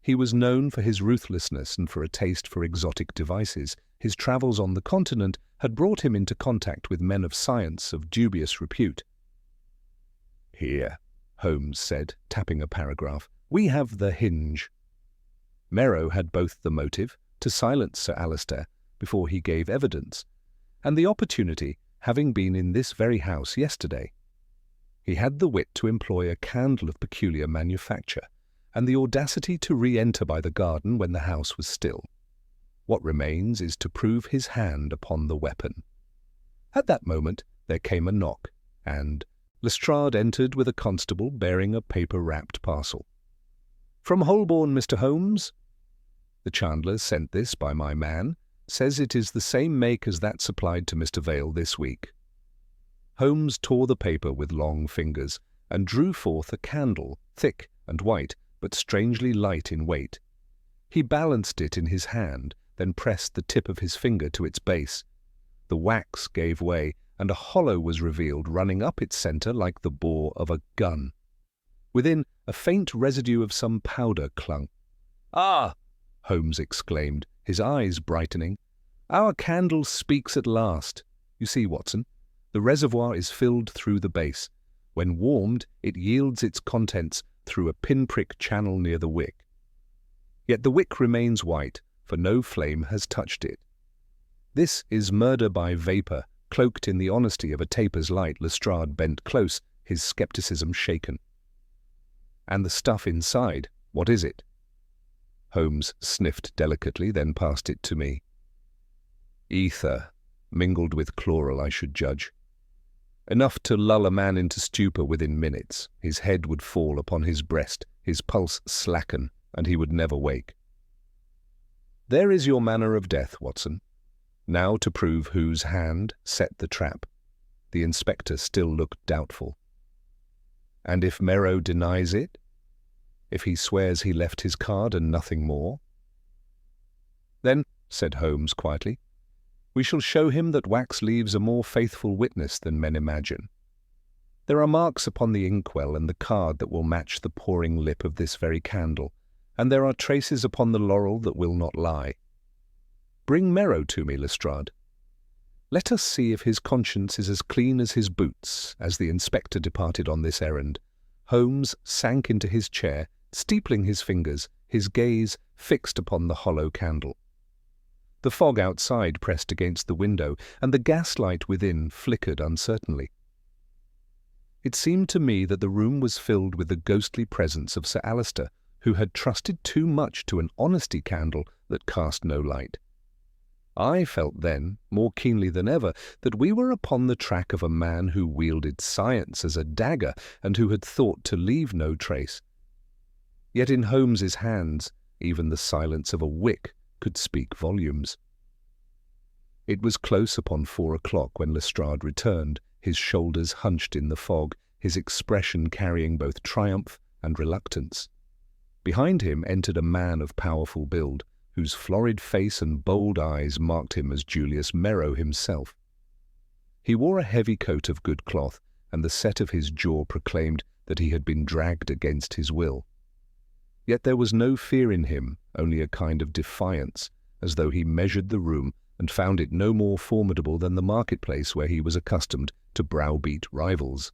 He was known for his ruthlessness and for a taste for exotic devices. His travels on the continent had brought him into contact with men of science of dubious repute. "Here," Holmes said, tapping a paragraph, "we have the hinge." Merrow had both the motive, to silence Sir Alistair before he gave evidence, and the opportunity, having been in this very house yesterday. He had the wit to employ a candle of peculiar manufacture, and the audacity to re-enter by the garden when the house was still. What remains is to prove his hand upon the weapon. At that moment there came a knock, and Lestrade entered with a constable bearing a paper-wrapped parcel. "From Holborn, Mr. Holmes." "The chandler sent this by my man. Says it is the same make as that supplied to Mr. Vale this week." Holmes tore the paper with long fingers and drew forth a candle, thick and white, but strangely light in weight. He balanced it in his hand, then pressed the tip of his finger to its base. The wax gave way, and a hollow was revealed running up its centre like the bore of a gun. Within, a faint residue of some powder clung. "Ah!" Holmes exclaimed, his eyes brightening. "Our candle speaks at last. You see, Watson, the reservoir is filled through the base. When warmed, it yields its contents through a pinprick channel near the wick. Yet the wick remains white, for no flame has touched it. This is murder by vapour, cloaked in the honesty of a taper's light." Lestrade bent close, his scepticism shaken. "And the stuff inside, what is it?" Holmes sniffed delicately, then passed it to me. "Ether, mingled with chloral, I should judge. Enough to lull a man into stupor within minutes. His head would fall upon his breast, his pulse slacken, and he would never wake. There is your manner of death, Watson. Now to prove whose hand set the trap." The inspector still looked doubtful. "And if Merrow denies it? If he swears he left his card and nothing more?" "Then," said Holmes quietly, "we shall show him that wax leaves a more faithful witness than men imagine. There are marks upon the inkwell and the card that will match the pouring lip of this very candle, and there are traces upon the laurel that will not lie. Bring Merrow to me, Lestrade. Let us see if his conscience is as clean as his boots." As the inspector departed on this errand, Holmes sank into his chair, steepling his fingers, his gaze fixed upon the hollow candle. The fog outside pressed against the window, and the gaslight within flickered uncertainly. It seemed to me that the room was filled with the ghostly presence of Sir Alistair, who had trusted too much to an honesty candle that cast no light. I felt then, more keenly than ever, that we were upon the track of a man who wielded science as a dagger and who had thought to leave no trace. Yet in Holmes's hands, even the silence of a wick could speak volumes. It was close upon 4 o'clock when Lestrade returned, his shoulders hunched in the fog, his expression carrying both triumph and reluctance. Behind him entered a man of powerful build, whose florid face and bold eyes marked him as Julius Merrow himself. He wore a heavy coat of good cloth, and the set of his jaw proclaimed that he had been dragged against his will. Yet there was no fear in him, only a kind of defiance, as though he measured the room and found it no more formidable than the marketplace where he was accustomed to browbeat rivals.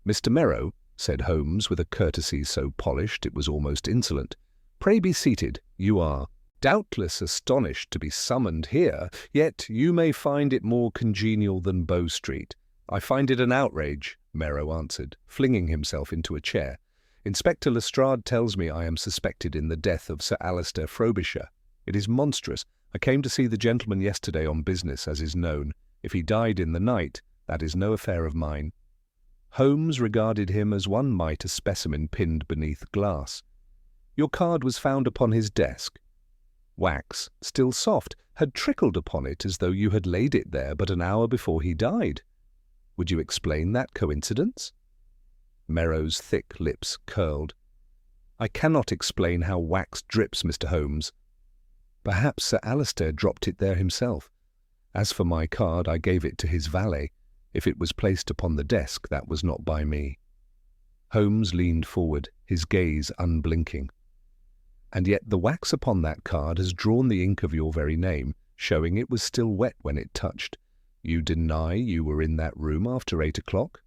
"Mr. Merrow," said Holmes with a courtesy so polished it was almost insolent, "pray be seated. You are doubtless astonished to be summoned here, yet you may find it more congenial than Bow Street." "I find it an outrage," Merrow answered, flinging himself into a chair. "Inspector Lestrade tells me I am suspected in the death of Sir Alistair Frobisher. It is monstrous. I came to see the gentleman yesterday on business, as is known. If he died in the night, that is no affair of mine." Holmes regarded him as one might a specimen pinned beneath glass. Your card was found upon his desk. Wax, still soft, had trickled upon it as though you had laid it there but an hour before he died. Would you explain that coincidence? Merrow's thick lips curled. I cannot explain how wax drips, Mr. Holmes. Perhaps Sir Alistair dropped it there himself. As for my card, I gave it to his valet. If it was placed upon the desk, that was not by me. Holmes leaned forward, his gaze unblinking. And yet the wax upon that card has drawn the ink of your very name, showing it was still wet when it touched. You deny you were in that room after 8 o'clock?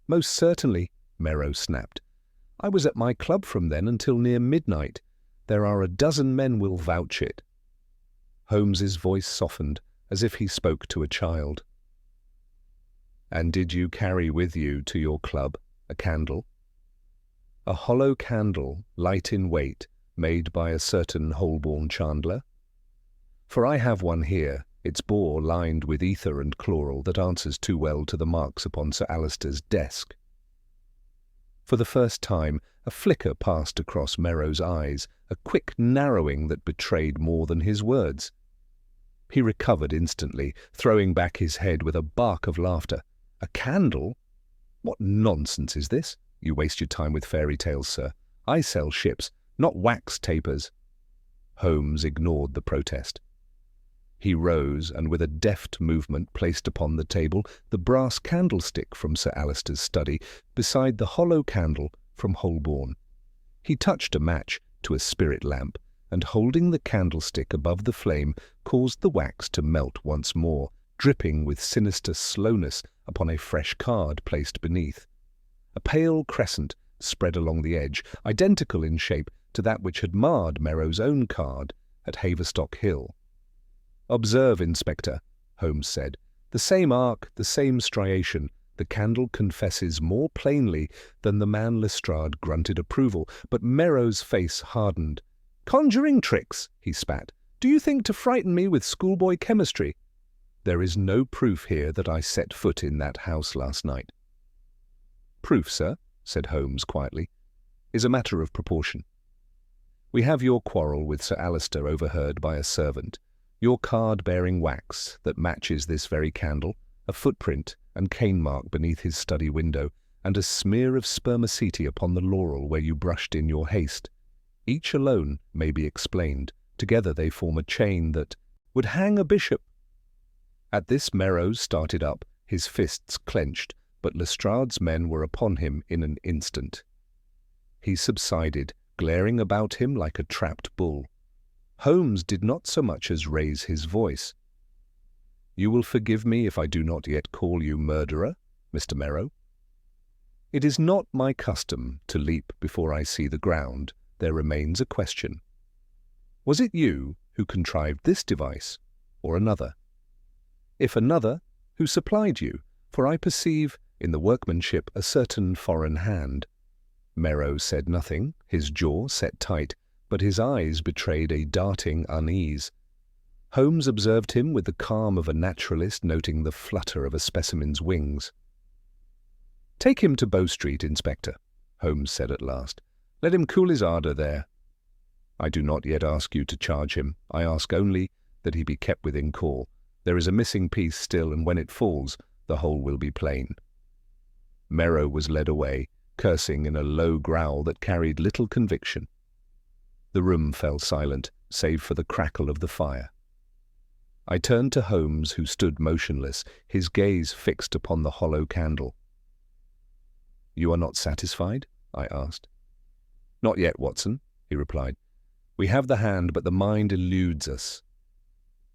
Most certainly, Merrow snapped. I was at my club from then until near midnight. There are a dozen men will vouch it. Holmes's voice softened, as if he spoke to a child. And did you carry with you to your club a candle? A hollow candle, light in weight, made by a certain Holborn chandler? For I have one here, its bore lined with ether and chloral that answers too well to the marks upon Sir Alistair's desk. For the first time, a flicker passed across Merrow's eyes, a quick narrowing that betrayed more than his words. He recovered instantly, throwing back his head with a bark of laughter. A candle? What nonsense is this? You waste your time with fairy tales, sir. I sell ships, not wax tapers. Holmes ignored the protest. He rose and with a deft movement placed upon the table the brass candlestick from Sir Alistair's study beside the hollow candle from Holborn. He touched a match to a spirit lamp and holding the candlestick above the flame caused the wax to melt once more, dripping with sinister slowness upon a fresh card placed beneath. A pale crescent spread along the edge, identical in shape to that which had marred Merrow's own card at Haverstock Hill. "Observe, Inspector," Holmes said. "The same arc, the same striation. The candle confesses more plainly than the man Lestrade grunted approval, but Merrow's face hardened. "Conjuring tricks," he spat. "Do you think to frighten me with schoolboy chemistry? There is no proof here that I set foot in that house last night." "Proof, sir," said Holmes quietly, "is a matter of proportion. We have your quarrel with Sir Alistair overheard by a servant, your card bearing wax that matches this very candle, a footprint and cane mark beneath his study window, and a smear of spermaceti upon the laurel where you brushed in your haste. Each alone may be explained. Together they form a chain that would hang a bishop." At this Merrow started up, his fists clenched, but Lestrade's men were upon him in an instant. He subsided, glaring about him like a trapped bull. Holmes did not so much as raise his voice. "You will forgive me if I do not yet call you murderer, Mr. Merrow? It is not my custom to leap before I see the ground. There remains a question. Was it you who contrived this device, or another? If another, who supplied you? For I perceive in the workmanship a certain foreign hand." Merrow said nothing, his jaw set tight, but his eyes betrayed a darting unease. Holmes observed him with the calm of a naturalist noting the flutter of a specimen's wings. "Take him to Bow Street, Inspector," Holmes said at last. "Let him cool his ardour there. I do not yet ask you to charge him. I ask only that he be kept within call. There is a missing piece still, and when it falls, the whole will be plain." Merrow was led away, cursing in a low growl that carried little conviction. The room fell silent, save for the crackle of the fire. I turned to Holmes, who stood motionless, his gaze fixed upon the hollow candle. "You are not satisfied?" I asked. "Not yet, Watson," he replied. "We have the hand, but the mind eludes us."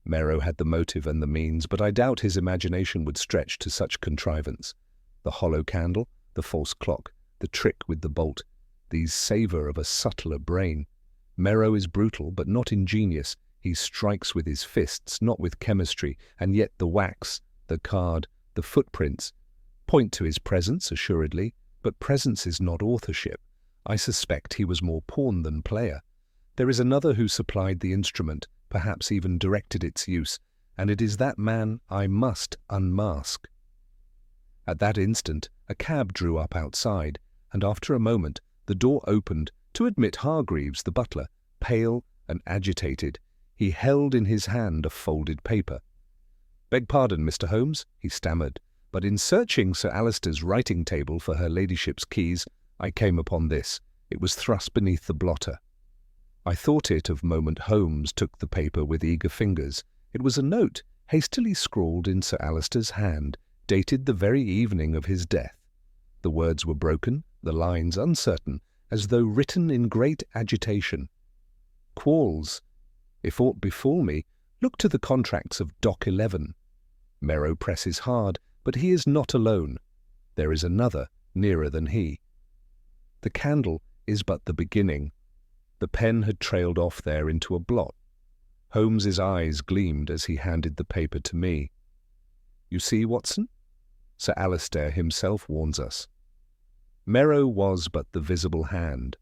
Merrow had the motive and the means, but I doubt his imagination would stretch to such contrivance. The hollow candle, the false clock, the trick with the bolt, these savour of a subtler brain. Merrow is brutal, but not ingenious. He strikes with his fists, not with chemistry, and yet the wax, the card, the footprints point to his presence, assuredly, but presence is not authorship. I suspect he was more pawn than player. There is another who supplied the instrument, perhaps even directed its use, and it is that man I must unmask. At that instant, a cab drew up outside, and after a moment, the door opened to admit Hargreaves, the butler, pale and agitated. He held in his hand a folded paper. "Beg pardon, Mr. Holmes," he stammered, "but in searching Sir Alister's writing table for her ladyship's keys, I came upon this. It was thrust beneath the blotter." I thought it of moment. Holmes took the paper with eager fingers. It was a note, hastily scrawled in Sir Alister's hand, dated the very evening of his death. The words were broken, the lines uncertain, as though written in great agitation. "Quarles, if aught befall me, look to the contracts of Dock 11. Merrow presses hard, but he is not alone. There is another, nearer than he. The candle is but the beginning." The pen had trailed off there into a blot. Holmes's eyes gleamed as he handed the paper to me. "You see, Watson? Sir Alister himself warns us. Merrow was but the visible hand.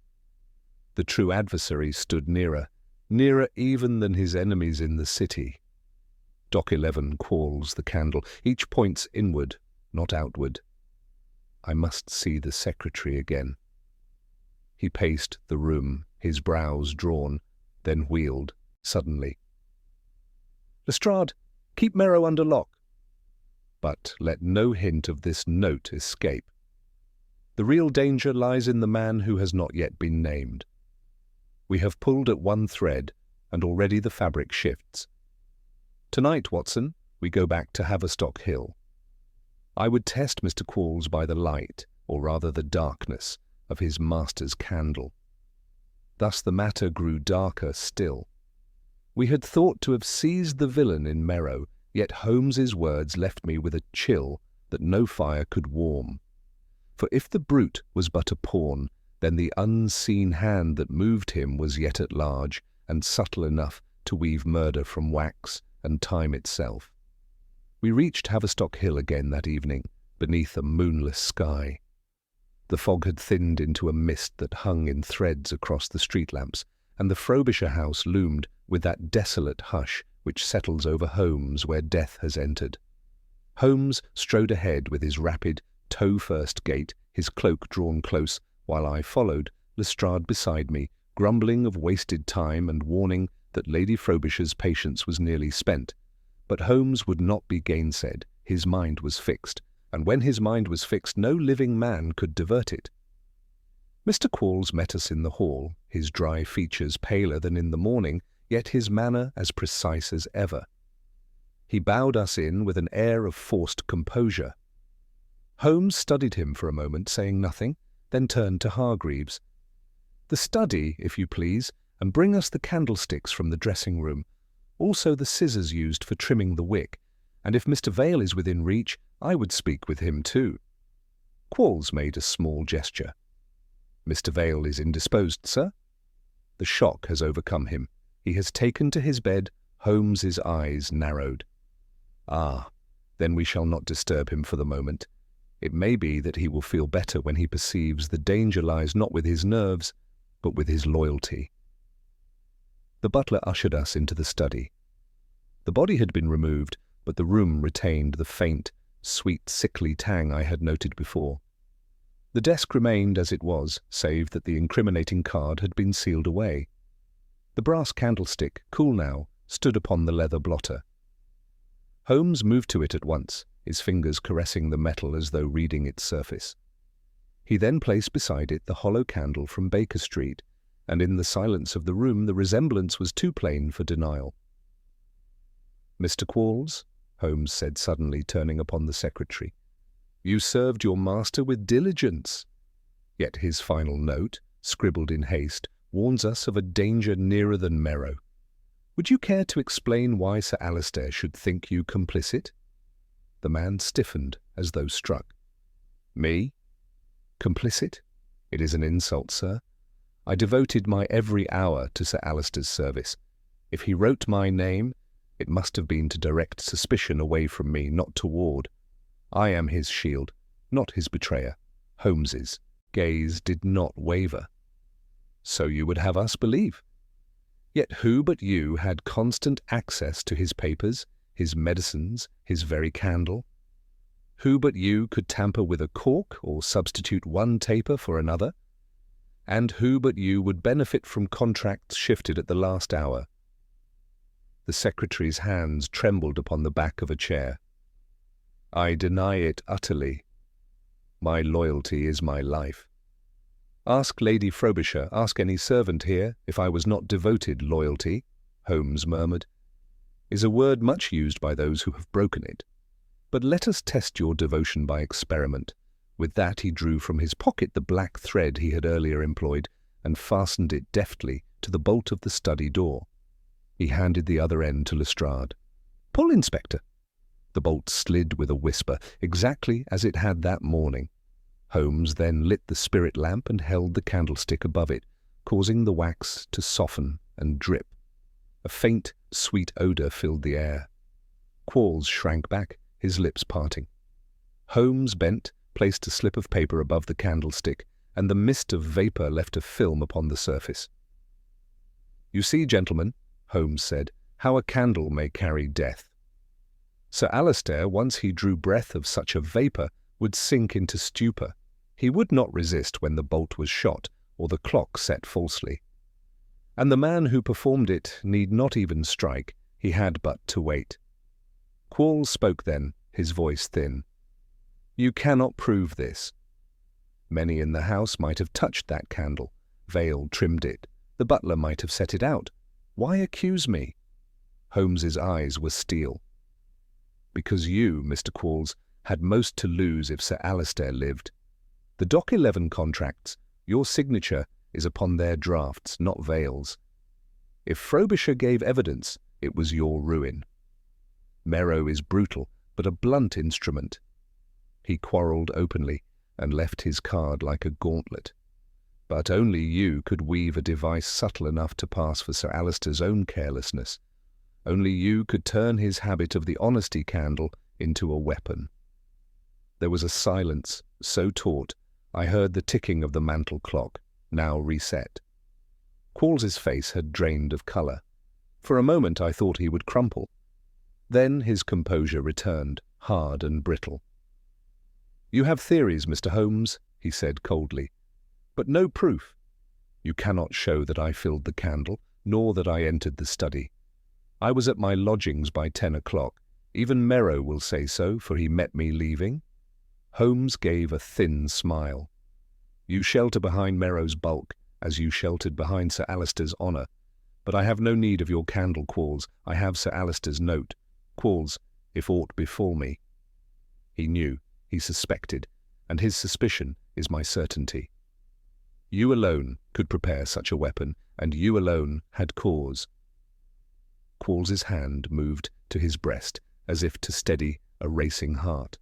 The true adversary stood nearer, nearer even than his enemies in the city. Dock 11 Quarles the candle. Each points inward, not outward. I must see the secretary again." He paced the room, his brows drawn, then wheeled suddenly. "Lestrade, keep Merrow under lock. But let no hint of this note escape. The real danger lies in the man who has not yet been named. We have pulled at one thread, and already the fabric shifts. Tonight, Watson, we go back to Haverstock Hill. I would test Mr. Quarles by the light, or rather the darkness, of his master's candle." Thus the matter grew darker still. We had thought to have seized the villain in Merrow, yet Holmes's words left me with a chill that no fire could warm. For if the brute was but a pawn, then the unseen hand that moved him was yet at large, and subtle enough to weave murder from wax and time itself. We reached Haverstock Hill again that evening, beneath a moonless sky. The fog had thinned into a mist that hung in threads across the street lamps, and the Frobisher house loomed with that desolate hush which settles over homes where death has entered. Holmes strode ahead with his rapid, toe-first gait, his cloak drawn close, while I followed, Lestrade beside me, grumbling of wasted time and warning that Lady Frobisher's patience was nearly spent. But Holmes would not be gainsaid. His mind was fixed, and when his mind was fixed, no living man could divert it. Mr. Quarles met us in the hall, his dry features paler than in the morning, yet his manner as precise as ever. He bowed us in with an air of forced composure. Holmes studied him for a moment, saying nothing, then turned to Hargreaves. "The study, if you please, and bring us the candlesticks from the dressing-room, also the scissors used for trimming the wick, and if Mr. Vale is within reach, I would speak with him too." Quarles made a small gesture. "Mr. Vale is indisposed, sir?" The shock has overcome him. He has taken to his bed. Holmes's eyes narrowed. "Ah, then we shall not disturb him for the moment. It may be that he will feel better when he perceives the danger lies not with his nerves, but with his loyalty." The butler ushered us into the study. The body had been removed, but the room retained the faint, sweet, sickly tang I had noted before. The desk remained as it was, save that the incriminating card had been sealed away. The brass candlestick, cool now, stood upon the leather blotter. Holmes moved to it at once, his fingers caressing the metal as though reading its surface. He then placed beside it the hollow candle from Baker Street, and in the silence of the room the resemblance was too plain for denial. "Mr. Quarles," Holmes said suddenly, turning upon the secretary, "you served your master with diligence." Yet his final note, scribbled in haste, warns us of a danger nearer than Merrow. Would you care to explain why Sir Alister should think you complicit? The man stiffened as though struck. Me? Complicit? It is an insult, sir. I devoted my every hour to Sir Alister's service. If he wrote my name, it must have been to direct suspicion away from me, not toward. I am his shield, not his betrayer. Holmes's gaze did not waver. So you would have us believe. Yet who but you had constant access to his papers, his medicines, his very candle? Who but you could tamper with a cork or substitute one taper for another? And who but you would benefit from contracts shifted at the last hour? The secretary's hands trembled upon the back of a chair. I deny it utterly. My loyalty is my life. Ask Lady Frobisher, ask any servant here, if I was not devoted loyalty, Holmes murmured, is a word much used by those who have broken it. But let us test your devotion by experiment. With that he drew from his pocket the black thread he had earlier employed and fastened it deftly to the bolt of the study door. He handed the other end to Lestrade. Pull, Inspector. The bolt slid with a whisper, exactly as it had that morning. Holmes then lit the spirit lamp and held the candlestick above it, causing the wax to soften and drip. A faint, sweet odour filled the air. Quarles shrank back, his lips parting. Holmes bent, placed a slip of paper above the candlestick, and the mist of vapour left a film upon the surface. You see, gentlemen, Holmes said, how a candle may carry death. Sir Alistair, once he drew breath of such a vapour, would sink into stupor. He would not resist when the bolt was shot or the clock set falsely. And the man who performed it need not even strike, he had but to wait. Quarles spoke then, his voice thin. You cannot prove this. Many in the house might have touched that candle. Vale trimmed it. The butler might have set it out. Why accuse me? Holmes's eyes were steel. Because you, Mr. Quarles, had most to lose if Sir Alistair lived. The Dock 11 contracts, your signature is upon their drafts, not Vale's. If Frobisher gave evidence, it was your ruin. Merrow is brutal, but a blunt instrument. He quarrelled openly and left his card like a gauntlet. But only you could weave a device subtle enough to pass for Sir Alistair's own carelessness. Only you could turn his habit of the honesty candle into a weapon. There was a silence so taut I heard the ticking of the mantel clock, now reset. Quarles's face had drained of colour. For a moment I thought he would crumple. Then his composure returned, hard and brittle. You have theories, Mr. Holmes, he said coldly, but no proof. You cannot show that I filled the candle, nor that I entered the study. I was at my lodgings by 10 o'clock. Even Merrow will say so, for he met me leaving. Holmes gave a thin smile. You shelter behind Merrow's bulk, as you sheltered behind Sir Alistair's honour. But I have no need of your candle, Quarles. I have Sir Alistair's note. Quarles, if aught befall me. He knew, he suspected, and his suspicion is my certainty. You alone could prepare such a weapon, and you alone had cause. Quarles's hand moved to his breast, as if to steady a racing heart.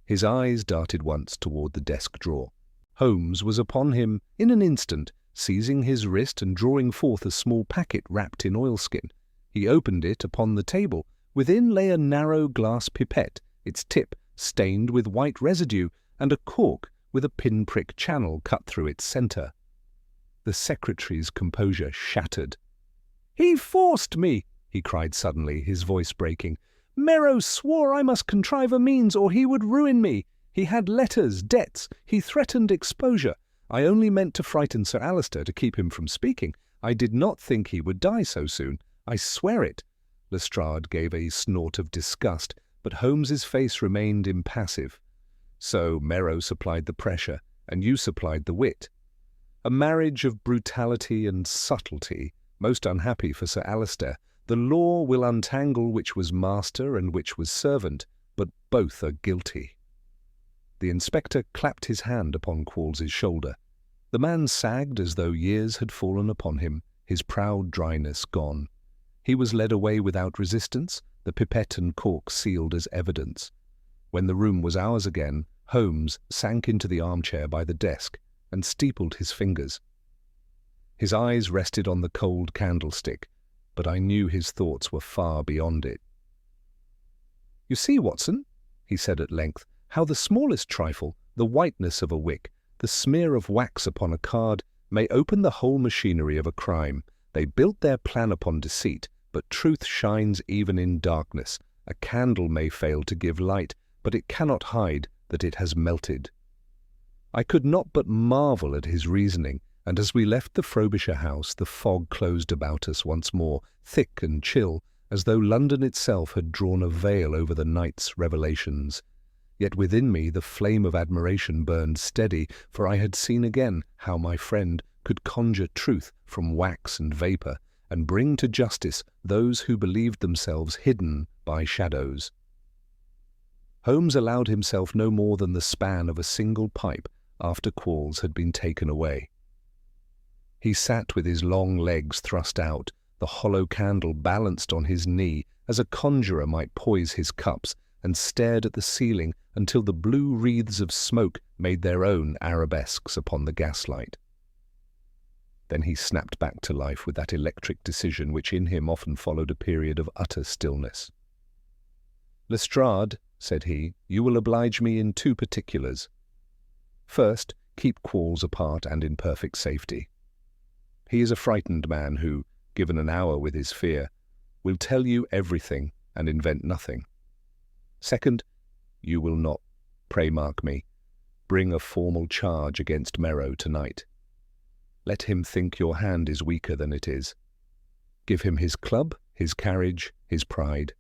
His eyes darted once toward the desk drawer. Holmes was upon him in an instant, seizing his wrist and drawing forth a small packet wrapped in oilskin. He opened it upon the table. Within lay a narrow glass pipette, its tip stained with white residue, and a cork with a pinprick channel cut through its centre. The secretary's composure shattered. "He forced me!" he cried suddenly, his voice breaking. "Merrow swore I must contrive a means, or he would ruin me. He had letters, debts, he threatened exposure. I only meant to frighten Sir Alistair to keep him from speaking. I did not think he would die so soon. I swear it." Lestrade gave a snort of disgust, but Holmes's face remained impassive. "So Merrow supplied the pressure, and you supplied the wit. A marriage of brutality and subtlety, most unhappy for Sir Alistair. The law will untangle which was master and which was servant, but both are guilty." The inspector clapped his hand upon Quarles's shoulder. The man sagged as though years had fallen upon him, his proud dryness gone. He was led away without resistance, the pipette and cork sealed as evidence. When the room was ours again, Holmes sank into the armchair by the desk and steepled his fingers. His eyes rested on the cold candlestick, but I knew his thoughts were far beyond it. "You see, Watson," he said at length, "how the smallest trifle, the whiteness of a wick, the smear of wax upon a card, may open the whole machinery of a crime. They built their plan upon deceit, but truth shines even in darkness. A candle may fail to give light, but it cannot hide that it has melted. I could not but marvel at his reasoning, and as we left the Frobisher house, the fog closed about us once more, thick and chill, as though London itself had drawn a veil over the night's revelations. Yet within me the flame of admiration burned steady, for I had seen again how my friend could conjure truth from wax and vapour, and bring to justice those who believed themselves hidden by shadows. Holmes allowed himself no more than the span of a single pipe after Quarles had been taken away. He sat with his long legs thrust out, the hollow candle balanced on his knee, as a conjurer might poise his cups, and stared at the ceiling until the blue wreaths of smoke made their own arabesques upon the gaslight. Then he snapped back to life with that electric decision which in him often followed a period of utter stillness. "Lestrade," said he, "you will oblige me in 2 particulars. First, keep Quarles apart and in perfect safety. He is a frightened man who, given an hour with his fear, will tell you everything and invent nothing. Second, you will not, pray mark me, bring a formal charge against Merrow tonight. Let him think your hand is weaker than it is. Give him his club, his carriage, his pride.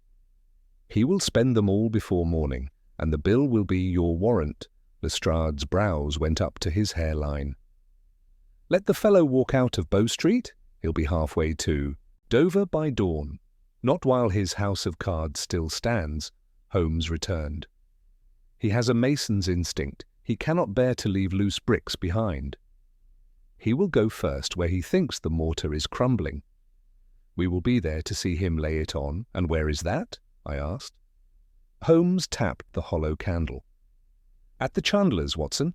He will spend them all before morning, and the bill will be your warrant." Lestrade's brows went up to his hairline. "Let the fellow walk out of Bow Street, he'll be halfway to Dover by dawn. Not while his house of cards still stands," Holmes returned. "He has a mason's instinct. He cannot bear to leave loose bricks behind. He will go first where he thinks the mortar is crumbling. We will be there to see him lay it on." "And where is that?" I asked. Holmes tapped the hollow candle. "At the chandler's, Watson.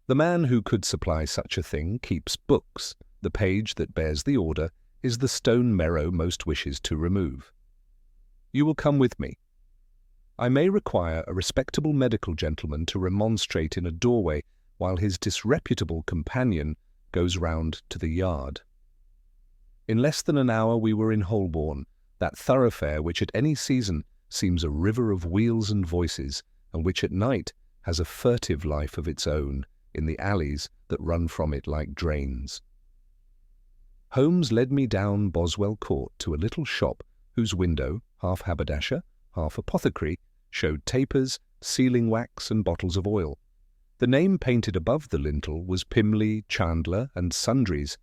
The man who could supply such a thing keeps books. The page that bears the order is the stone Merrow most wishes to remove. You will come with me. I may require a respectable medical gentleman to remonstrate in a doorway while his disreputable companion goes round to the yard." In less than an hour we were in Holborn, that thoroughfare which at any season seems a river of wheels and voices, and which at night has a furtive life of its own in the alleys that run from it like drains. Holmes led me down Boswell Court to a little shop whose window, half haberdasher, half apothecary, showed tapers, sealing wax, and bottles of oil. The name painted above the lintel was Pimley, Chandler, and Sundries.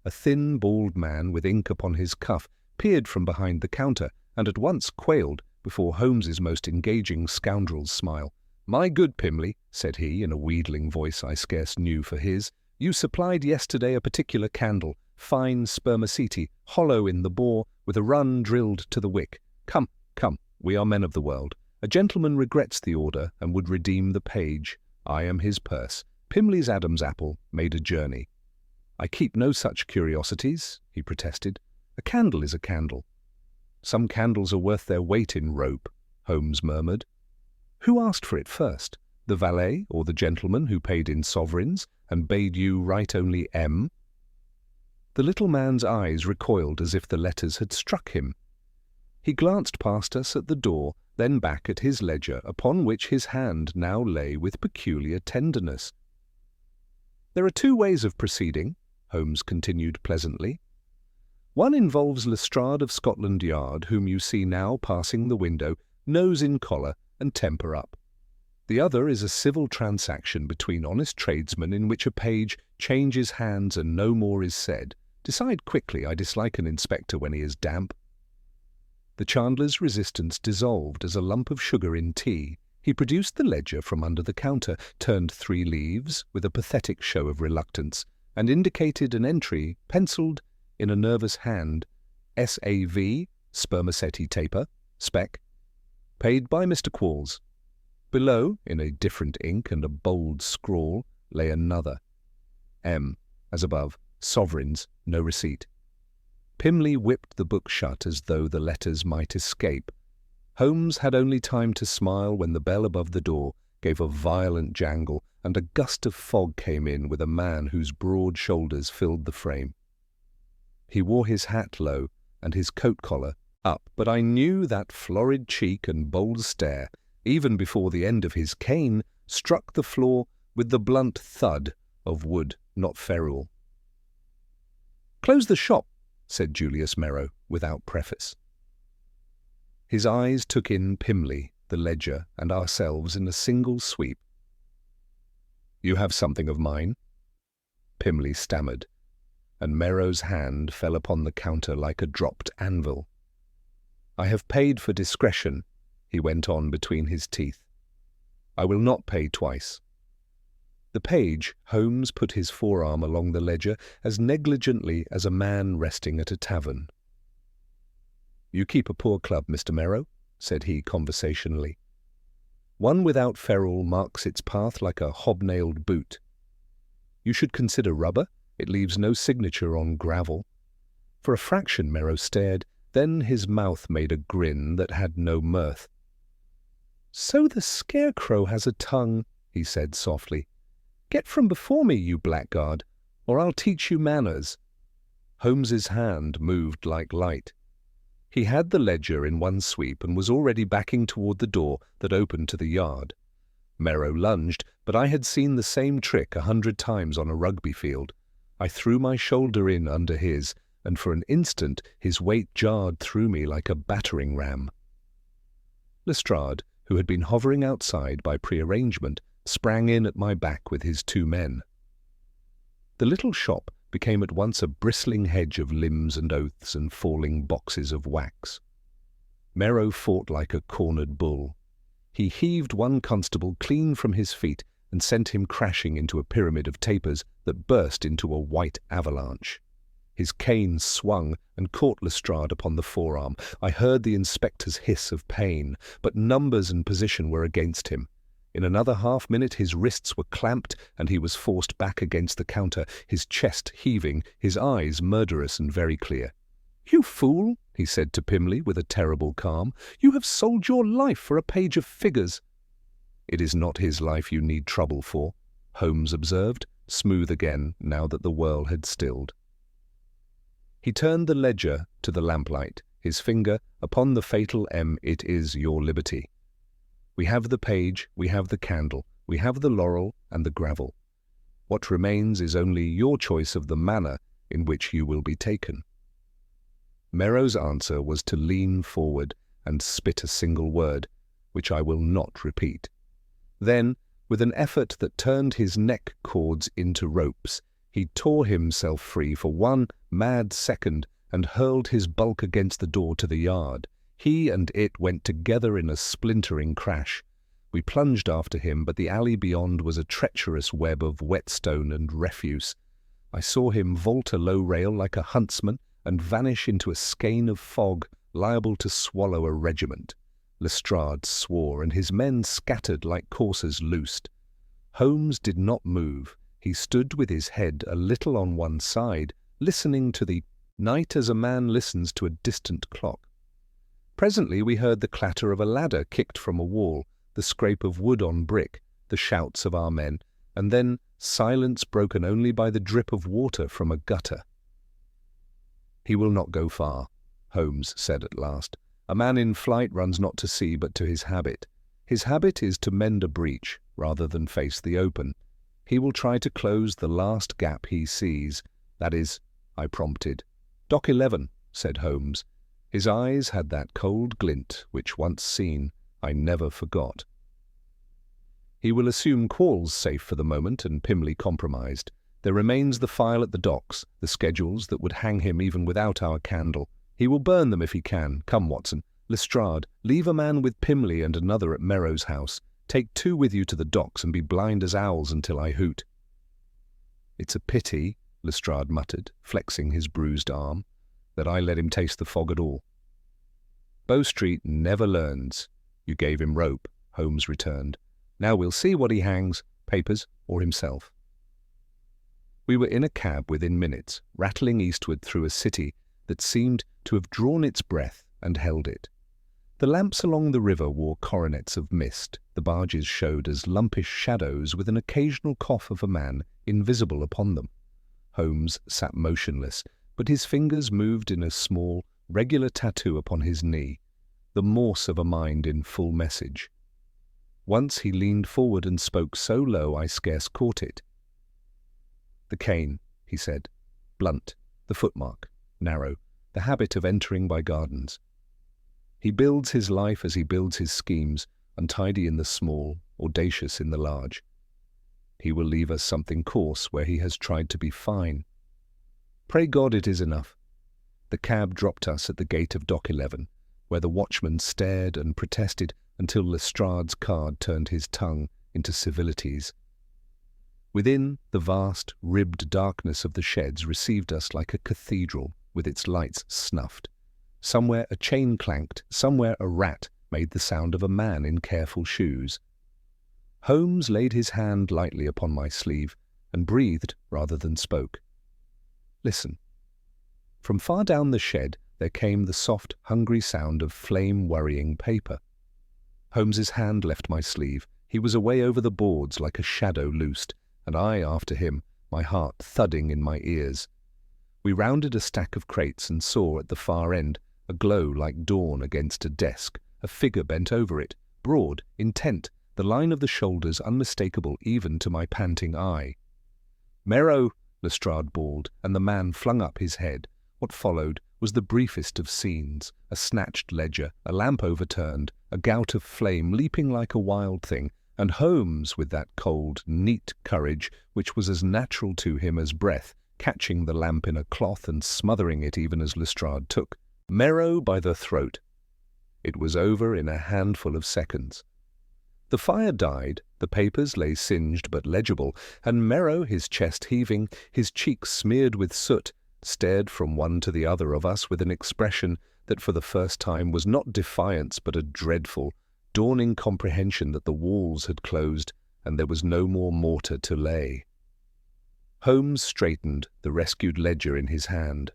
A thin, bald man with ink upon his cuff peered from behind the counter, and at once quailed before Holmes's most engaging scoundrel's smile. "My good Pimley," said he, in a wheedling voice I scarce knew for his, "you supplied yesterday a particular candle, fine spermaceti, hollow in the bore, with a run drilled to the wick. Come, come, we are men of the world. A gentleman regrets the order and would redeem the page. I am his purse. Pimley's Adam's apple made a journey." "I keep no such curiosities," he protested. "A candle is a candle." "Some candles are worth their weight in rope," Holmes murmured. "Who asked for it first, the valet or the gentleman who paid in sovereigns and bade you write only M?" The little man's eyes recoiled as if the letters had struck him. He glanced past us at the door, then back at his ledger, upon which his hand now lay with peculiar tenderness. "There are 2 ways of proceeding," Holmes continued pleasantly. "One involves Lestrade of Scotland Yard, whom you see now passing the window, nose in collar and temper up. The other is a civil transaction between honest tradesmen in which a page changes hands and no more is said. Decide quickly. I dislike an inspector when he is damp." The chandler's resistance dissolved as a lump of sugar in tea. He produced the ledger from under the counter, turned 3 leaves with a pathetic show of reluctance, and indicated an entry, pencilled in a nervous hand, "S.A.V. Spermaceti taper, spec. Paid by Mr. Quarles." Below, in a different ink and a bold scrawl, lay another, "M. as above, sovereigns, no receipt." Pimley whipped the book shut as though the letters might escape. Holmes had only time to smile when the bell above the door gave a violent jangle, and a gust of fog came in with a man whose broad shoulders filled the frame. He wore his hat low and his coat collar up, but I knew that florid cheek and bold stare even before the end of his cane struck the floor with the blunt thud of wood, not ferrule. "Close the shop," said Julius Merrow, without preface. His eyes took in Pimley, the ledger, and ourselves in a single sweep. "You have something of mine?" Pimley stammered, and Merrow's hand fell upon the counter like a dropped anvil. "I have paid for discretion," he went on between his teeth. "I will not pay twice." The page, Holmes, put his forearm along the ledger as negligently as a man resting at a tavern. "You keep a poor club, Mr. Merrow," said he conversationally. "One without ferrule marks its path like a hobnailed boot. You should consider rubber. It leaves no signature on gravel." For a fraction Merrow stared, then his mouth made a grin that had no mirth. "So the scarecrow has a tongue," he said softly. "Get from before me, you blackguard, or I'll teach you manners." Holmes's hand moved like light. He had the ledger in one sweep and was already backing toward the door that opened to the yard. Merrow lunged, but I had seen the same trick 100 times on a rugby field. I threw my shoulder in under his, and for an instant his weight jarred through me like a battering ram. Lestrade, who had been hovering outside by prearrangement, sprang in at my back with his 2 men. The little shop became at once a bristling hedge of limbs and oaths and falling boxes of wax. Merrow fought like a cornered bull. He heaved one constable clean from his feet and sent him crashing into a pyramid of tapers that burst into a white avalanche. His cane swung and caught Lestrade upon the forearm. I heard the inspector's hiss of pain, but numbers and position were against him. In another half-minute his wrists were clamped and he was forced back against the counter, his chest heaving, his eyes murderous and very clear. "You fool," he said to Pimley with a terrible calm. "You have sold your life for a page of figures." "It is not his life you need trouble for," Holmes observed, smooth again now that the whirl had stilled. He turned the ledger to the lamplight, his finger upon the fatal M. "It is your liberty. We have the page, we have the candle, we have the laurel and the gravel. What remains is only your choice of the manner in which you will be taken." Merrow's answer was to lean forward and spit a single word, which I will not repeat. Then, with an effort that turned his neck cords into ropes, he tore himself free for one mad second and hurled his bulk against the door to the yard. He and it went together in a splintering crash. We plunged after him, but the alley beyond was a treacherous web of whetstone and refuse. I saw him vault a low rail like a huntsman and vanish into a skein of fog liable to swallow a regiment. Lestrade swore, and his men scattered like coursers loosed. Holmes did not move. He stood with his head a little on one side, listening to the night as a man listens to a distant clock. Presently we heard the clatter of a ladder kicked from a wall, the scrape of wood on brick, the shouts of our men, and then silence broken only by the drip of water from a gutter. "He will not go far," Holmes said at last. "A man in flight runs not to sea but to his habit. His habit is to mend a breach rather than face the open. He will try to close the last gap he sees. That is," I prompted. "Dock 11, said Holmes. His eyes had that cold glint which, once seen, I never forgot. "He will assume Quall's safe for the moment," and Pimley compromised. "There remains the file at the docks, the schedules that would hang him even without our candle. He will burn them if he can. Come, Watson. Lestrade, leave a man with Pimley and another at Merrow's house. Take 2 with you to the docks and be blind as owls until I hoot." "It's a pity," Lestrade muttered, flexing his bruised arm, "that I let him taste the fog at all." "Bow Street never learns. You gave him rope," Holmes returned. "Now we'll see what he hangs, papers or himself." We were in a cab within minutes, rattling eastward through a city that seemed to have drawn its breath and held it. The lamps along the river wore coronets of mist. The barges showed as lumpish shadows with an occasional cough of a man invisible upon them. Holmes sat motionless, but his fingers moved in a small, regular tattoo upon his knee, the morse of a mind in full message. Once he leaned forward and spoke so low I scarce caught it. "The cane," he said, "blunt, the footmark, narrow, the habit of entering by gardens. He builds his life as he builds his schemes, untidy in the small, audacious in the large. He will leave us something coarse where he has tried to be fine. Pray God it is enough." The cab dropped us at the gate of Dock 11, where the watchman stared and protested until Lestrade's card turned his tongue into civilities. Within, the vast, ribbed darkness of the sheds received us like a cathedral with its lights snuffed. Somewhere a chain clanked, somewhere a rat made the sound of a man in careful shoes. Holmes laid his hand lightly upon my sleeve and breathed rather than spoke. "Listen." From far down the shed there came the soft, hungry sound of flame-worrying paper. Holmes's hand left my sleeve. He was away over the boards like a shadow loosed, and I after him, my heart thudding in my ears. We rounded a stack of crates and saw at the far end a glow like dawn against a desk, a figure bent over it, broad, intent, the line of the shoulders unmistakable even to my panting eye. "Merrow!" Lestrade bawled, and the man flung up his head. What followed was the briefest of scenes, a snatched ledger, a lamp overturned, a gout of flame leaping like a wild thing, and Holmes, with that cold, neat courage which was as natural to him as breath, catching the lamp in a cloth and smothering it even as Lestrade took Merrow by the throat. It was over in a handful of seconds. The fire died, the papers lay singed but legible, and Merrow, his chest heaving, his cheeks smeared with soot, stared from one to the other of us with an expression that for the first time was not defiance but a dreadful, dawning comprehension that the walls had closed and there was no more mortar to lay. Holmes straightened, the rescued ledger in his hand.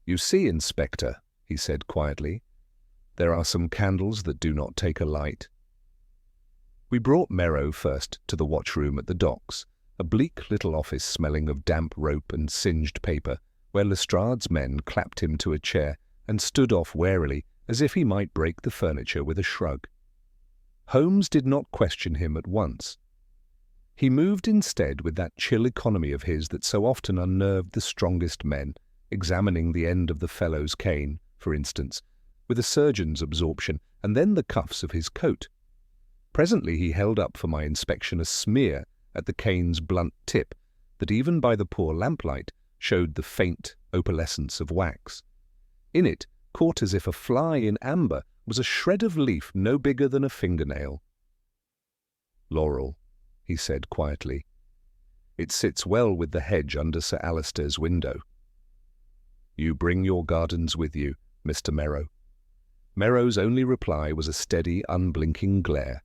"You see, Inspector," he said quietly, "there are some candles that do not take a light." We brought Merrow first to the watchroom at the docks, a bleak little office smelling of damp rope and singed paper, where Lestrade's men clapped him to a chair and stood off warily as if he might break the furniture with a shrug. Holmes did not question him at once. He moved instead with that chill economy of his that so often unnerved the strongest men, examining the end of the fellow's cane, for instance, with a surgeon's absorption, and then the cuffs of his coat. Presently he held up for my inspection a smear at the cane's blunt tip that even by the poor lamplight showed the faint opalescence of wax. In it, caught as if a fly in amber, was a shred of leaf no bigger than a fingernail. "Laurel," he said quietly. "It sits well with the hedge under Sir Alister's window. You bring your gardens with you, Mr. Merrow." Merrow's only reply was a steady, unblinking glare.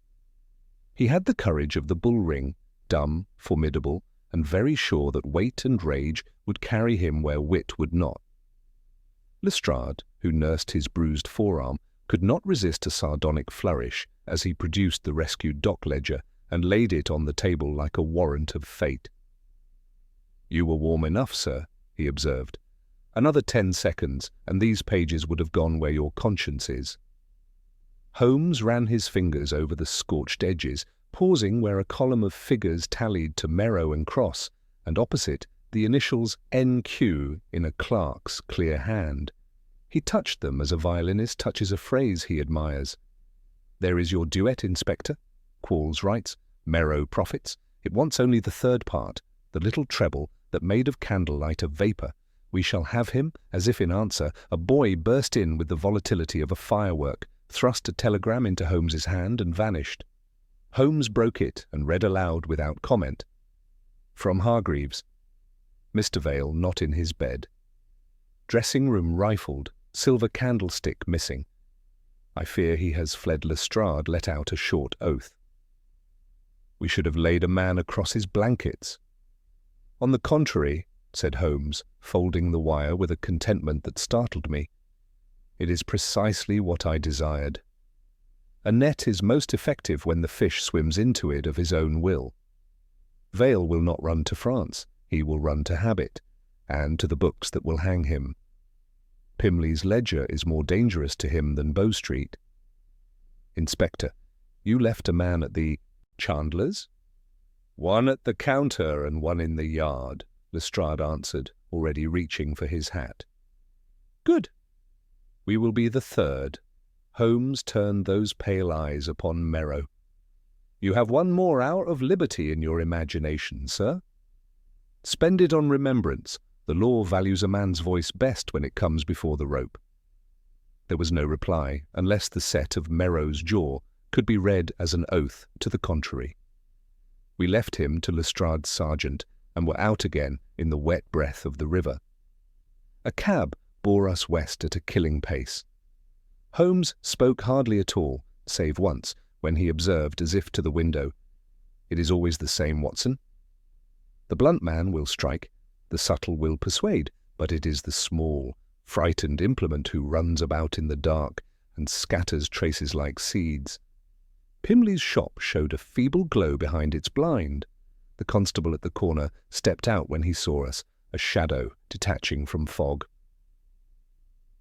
He had the courage of the bull-ring, dumb, formidable, and very sure that weight and rage would carry him where wit would not. Lestrade, who nursed his bruised forearm, could not resist a sardonic flourish as he produced the rescued dock ledger and laid it on the table like a warrant of fate. "You were warm enough, sir," he observed. "Another 10 seconds, and these pages would have gone where your conscience is." Holmes ran his fingers over the scorched edges, pausing where a column of figures tallied to Merrow and Cross, and opposite the initials NQ in a clerk's clear hand. He touched them as a violinist touches a phrase he admires. "There is your duet, Inspector," Qualls writes. Merrow profits. It wants only the third part, the little treble that made of candlelight a vapour. We shall have him, as if in answer, a boy burst in with the volatility of a firework, thrust a telegram into Holmes's hand and vanished. Holmes broke it and read aloud without comment. From Hargreaves. Mr. Vale not in his bed. Dressing room rifled, silver candlestick missing. I fear he has fled. Lestrade let out a short oath. We should have laid a man across his blankets. On the contrary, said Holmes, folding the wire with a contentment that startled me. It is precisely what I desired. A net is most effective when the fish swims into it of his own will. Vale will not run to France. He will run to habit, and to the books that will hang him. Pimley's ledger is more dangerous to him than Bow Street. Inspector, You left a man at the Chandler's? One at the counter and one in the yard, Lestrade answered, already reaching for his hat. Good. We will be the third. Holmes turned those pale eyes upon Merrow. You have one more hour of liberty in your imagination, sir. Spend it on remembrance. The law values a man's voice best when it comes before the rope. There was no reply, unless the set of Merrow's jaw could be read as an oath to the contrary. We left him to Lestrade's sergeant, and were out again in the wet breath of the river. A cab bore us west at a killing pace. Holmes spoke hardly at all, save once, when he observed as if to the window, "It is always the same, Watson. The blunt man will strike, the subtle will persuade, but it is the small, frightened implement who runs about in the dark and scatters traces like seeds." Pimley's shop showed a feeble glow behind its blind. The constable at the corner stepped out when he saw us, a shadow detaching from fog.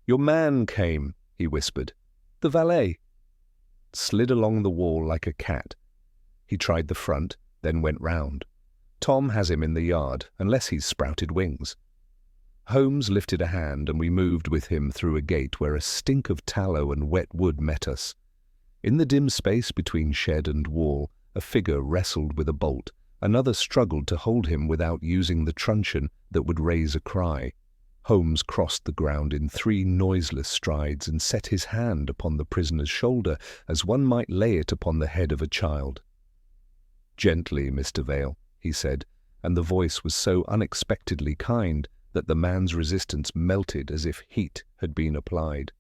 "Your man came," he whispered. "The valet." Slid along the wall like a cat. He tried the front, then went round. Tom has him in the yard, unless he's sprouted wings. Holmes lifted a hand, and we moved with him through a gate where a stink of tallow and wet wood met us. In the dim space between shed and wall, a figure wrestled with a bolt. Another struggled to hold him without using the truncheon that would raise a cry. Holmes crossed the ground in 3 noiseless strides and set his hand upon the prisoner's shoulder as one might lay it upon the head of a child. "Gently, Mr. Vale," he said, and the voice was so unexpectedly kind that the man's resistance melted as if heat had been applied.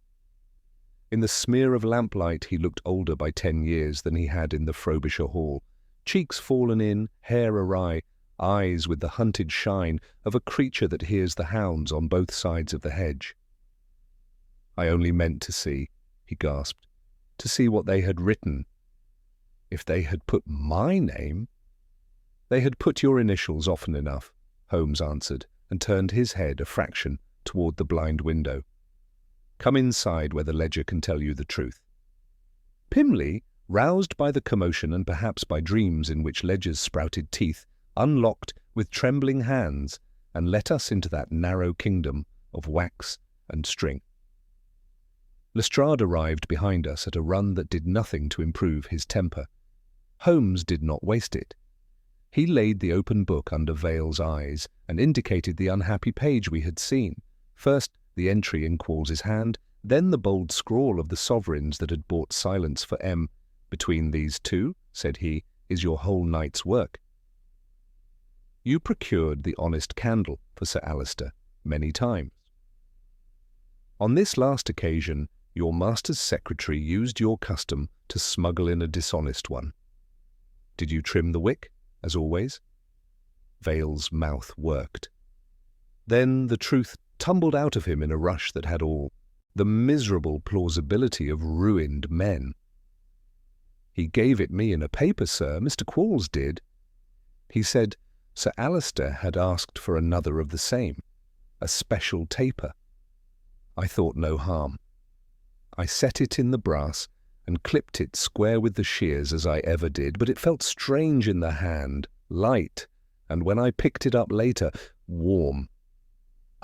In the smear of lamplight he looked older by 10 years than he had in the Frobisher Hall, cheeks fallen in, hair awry, eyes with the hunted shine of a creature that hears the hounds on both sides of the hedge. "I only meant to see," he gasped, "to see what they had written. If they had put my name—" "They had put your initials often enough," Holmes answered, and turned his head a fraction toward the blind window. "Come inside where the ledger can tell you the truth." Pimley, roused by the commotion and perhaps by dreams in which ledgers sprouted teeth, unlocked with trembling hands and let us into that narrow kingdom of wax and string. Lestrade arrived behind us at a run that did nothing to improve his temper. Holmes did not waste it. He laid the open book under Vale's eyes and indicated the unhappy page we had seen. First, the entry in Qualls's hand, then the bold scrawl of the sovereigns that had bought silence for M. "Between these two," said he, "is your whole night's work. You procured the honest candle for Sir Alister many times. On this last occasion, your master's secretary used your custom to smuggle in a dishonest one. Did you trim the wick, as always?" Vale's mouth worked. Then the truth tumbled out of him in a rush that had all the miserable plausibility of ruined men. "He gave it me in a paper, sir. Mr. Qualls did. He said Sir Alister had asked for another of the same, a special taper. I thought no harm. I set it in the brass and clipped it square with the shears as I ever did, but it felt strange in the hand, light, and when I picked it up later, warm.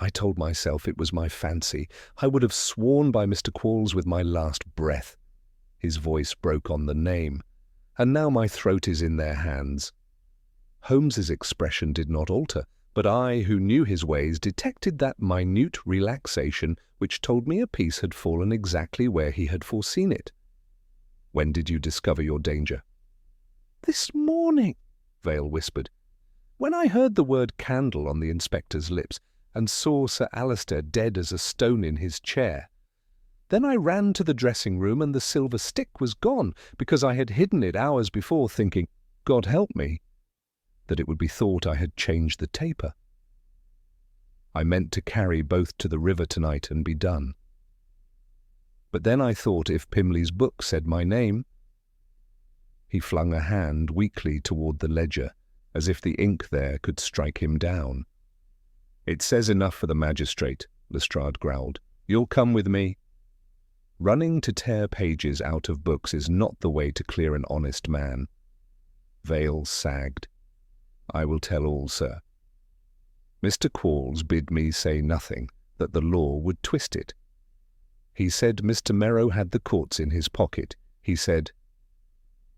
I told myself it was my fancy. I would have sworn by Mr. Qualls with my last breath." His voice broke on the name. "And now my throat is in their hands." Holmes's expression did not alter, but I, who knew his ways, detected that minute relaxation which told me a piece had fallen exactly where he had foreseen it. "When did you discover your danger?" "This morning," Vale whispered, "when I heard the word candle on the inspector's lips, and saw Sir Alister dead as a stone in his chair. Then I ran to the dressing-room, and the silver stick was gone, because I had hidden it hours before, thinking, God help me, that it would be thought I had changed the taper. I meant to carry both to the river tonight and be done. But then I thought if Pimley's book said my name—" He flung a hand weakly toward the ledger, as if the ink there could strike him down. "It says enough for the magistrate," Lestrade growled. "You'll come with me." Running to tear pages out of books is not the way to clear an honest man. Vale sagged. I will tell all, sir. Mr. Quarles bid me say nothing, that the law would twist it. He said Mr. Merrow had the courts in his pocket. He said—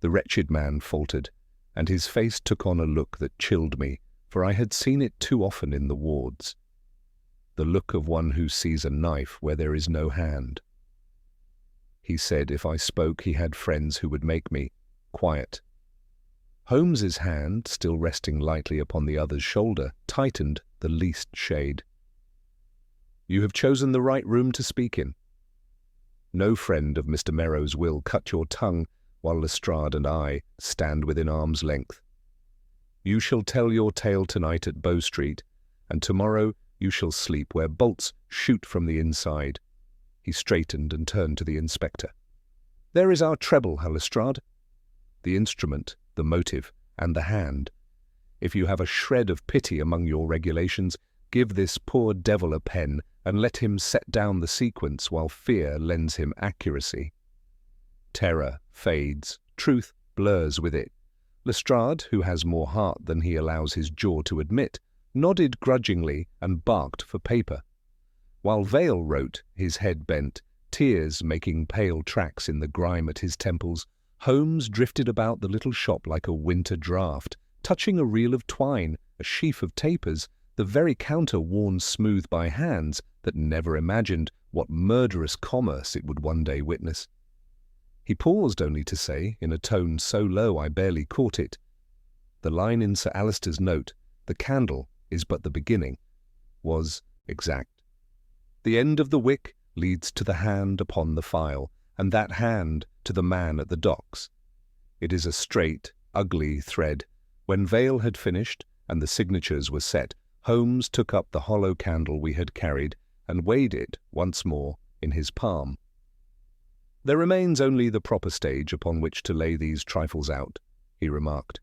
The wretched man faltered, and his face took on a look that chilled me, for I had seen it too often in the wards. The look of one who sees a knife where there is no hand. He said if I spoke he had friends who would make me quiet. Holmes's hand, still resting lightly upon the other's shoulder, tightened the least shade. You have chosen the right room to speak in. No friend of Mr. Merrow's will cut your tongue while Lestrade and I stand within arm's length. You shall tell your tale tonight at Bow Street, and tomorrow you shall sleep where bolts shoot from the inside. He straightened and turned to the inspector. There is our treble, Lestrade. The instrument, the motive, and the hand. If you have a shred of pity among your regulations, give this poor devil a pen and let him set down the sequence while fear lends him accuracy. Terror fades, truth blurs with it. Lestrade, who has more heart than he allows his jaw to admit, nodded grudgingly and barked for paper. While Vale wrote, his head bent, tears making pale tracks in the grime at his temples, Holmes drifted about the little shop like a winter draught, touching a reel of twine, a sheaf of tapers, the very counter worn smooth by hands that never imagined what murderous commerce it would one day witness. He paused only to say, in a tone so low I barely caught it, the line in Sir Alister's note, "The candle is but the beginning," was exact. The end of the wick leads to the hand upon the file, and that hand to the man at the docks. It is a straight, ugly thread. When Vale had finished, and the signatures were set, Holmes took up the hollow candle we had carried, and weighed it once more in his palm. There remains only the proper stage upon which to lay these trifles out, he remarked.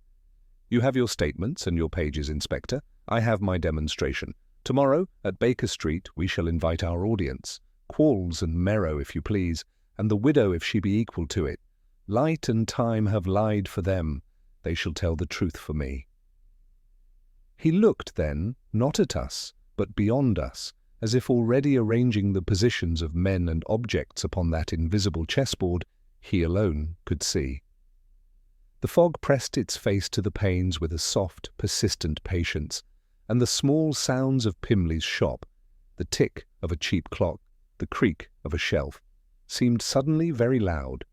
You have your statements and your pages, Inspector. I have my demonstration. Tomorrow, at Baker Street, we shall invite our audience. Quarles and Merrow, if you please, and the widow, if she be equal to it. Light and time have lied for them. They shall tell the truth for me. He looked then, not at us, but beyond us, as if already arranging the positions of men and objects upon that invisible chessboard he alone could see. The fog pressed its face to the panes with a soft, persistent patience, and the small sounds of Pimley's shop, the tick of a cheap clock, the creak of a shelf, seemed suddenly very loud.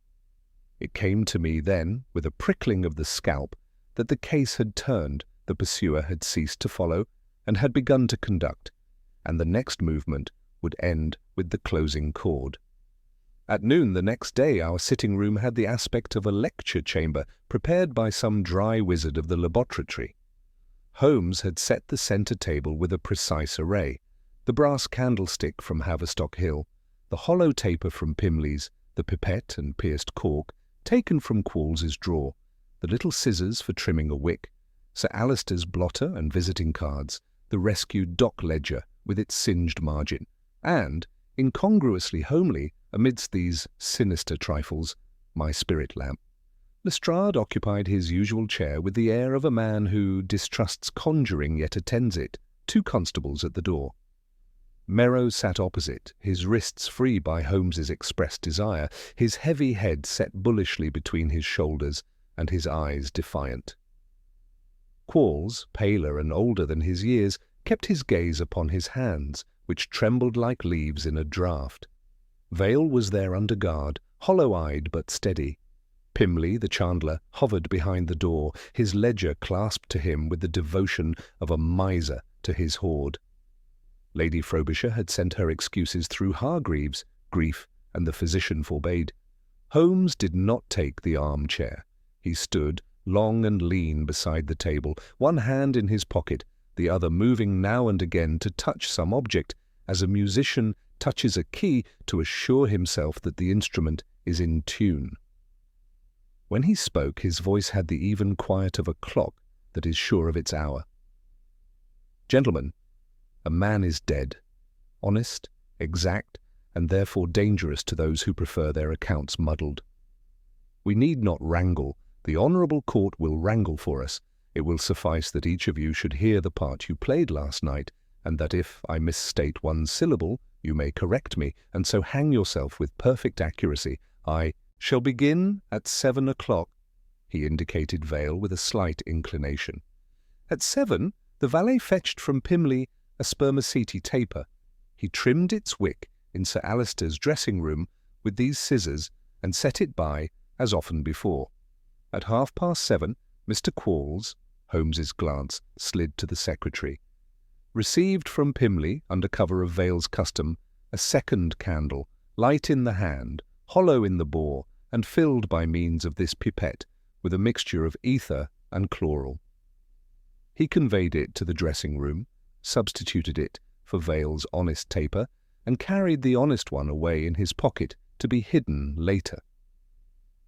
It came to me then, with a prickling of the scalp, that the case had turned, the pursuer had ceased to follow, and had begun to conduct, and the next movement would end with the closing chord. At noon the next day our sitting-room had the aspect of a lecture chamber prepared by some dry wizard of the laboratory. Holmes had set the centre table with a precise array, the brass candlestick from Haverstock Hill, the hollow taper from Pimley's, the pipette and pierced cork, taken from Quarles's drawer, the little scissors for trimming a wick, Sir Alister's blotter and visiting cards, the rescued dock ledger with its singed margin, and, incongruously homely, amidst these sinister trifles, my spirit lamp. Lestrade occupied his usual chair with the air of a man who distrusts conjuring yet attends it, 2 constables at the door. Merrow sat opposite, his wrists free by Holmes's expressed desire, his heavy head set bullishly between his shoulders, and his eyes defiant. Quarles, paler and older than his years, kept his gaze upon his hands, which trembled like leaves in a draught. Vale was there under guard, hollow-eyed but steady. Pimley, the chandler, hovered behind the door, his ledger clasped to him with the devotion of a miser to his hoard. Lady Frobisher had sent her excuses through Hargreaves, grief, and the physician forbade. Holmes did not take the armchair. He stood, long and lean, beside the table, one hand in his pocket, the other moving now and again to touch some object, as a musician touches a key to assure himself that the instrument is in tune. When he spoke, his voice had the even quiet of a clock that is sure of its hour. Gentlemen, a man is dead, honest, exact, and therefore dangerous to those who prefer their accounts muddled. We need not wrangle. The honourable court will wrangle for us. It will suffice that each of you should hear the part you played last night, and that if I misstate one syllable, you may correct me, and so hang yourself with perfect accuracy. I shall begin at 7 o'clock. He indicated Vale with a slight inclination. At 7, the valet fetched from Pimley a spermaceti taper. He trimmed its wick in Sir Alister's dressing-room with these scissors and set it by, as often before. At 7:30, Mr. Quarles, Holmes's glance slid to the secretary, received from Pimley, under cover of Vale's custom, a second candle, light in the hand, hollow in the bore, and filled by means of this pipette with a mixture of ether and chloral. He conveyed it to the dressing-room, substituted it for Vale's honest taper, and carried the honest one away in his pocket to be hidden later.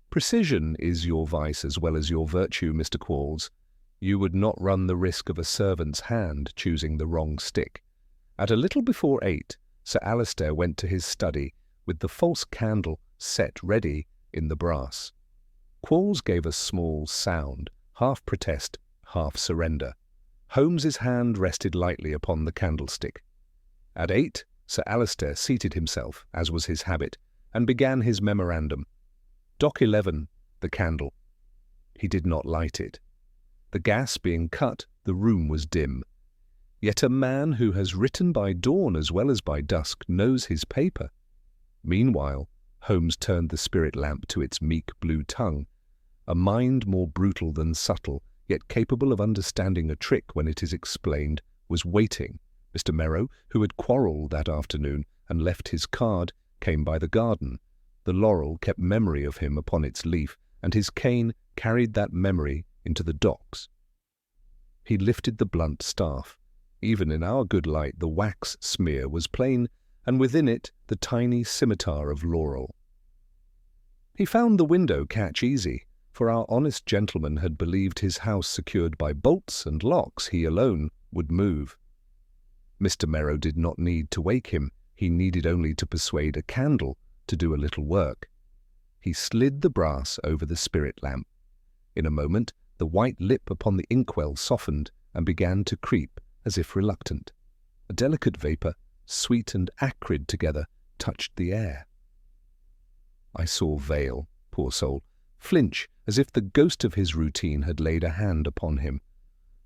Precision is your vice as well as your virtue, Mr. Quarles. You would not run the risk of a servant's hand choosing the wrong stick. At a little before 8, Sir Alister went to his study with the false candle set ready in the brass. Quarles gave a small sound, half protest, half surrender. Holmes's hand rested lightly upon the candlestick. At 8, Sir Alister seated himself, as was his habit, and began his memorandum. Dock 11, the candle. He did not light it. The gas being cut, the room was dim. Yet a man who has written by dawn as well as by dusk knows his paper. Meanwhile, Holmes turned the spirit lamp to its meek blue tongue. A mind more brutal than subtle, yet capable of understanding a trick when it is explained, was waiting. Mr. Merrow, who had quarrelled that afternoon and left his card, came by the garden. The laurel kept memory of him upon its leaf, and his cane carried that memory into the docks. He lifted the blunt staff. Even in our good light the wax smear was plain, and within it the tiny scimitar of laurel. He found the window catch easy, for our honest gentleman had believed his house secured by bolts and locks he alone would move. Mr. Merrow did not need to wake him. He needed only to persuade a candle to do a little work. He slid the brass over the spirit lamp. In a moment the white lip upon the inkwell softened and began to creep as if reluctant. A delicate vapour, sweet and acrid together, touched the air. I saw Vale, poor soul, flinch as if the ghost of his routine had laid a hand upon him.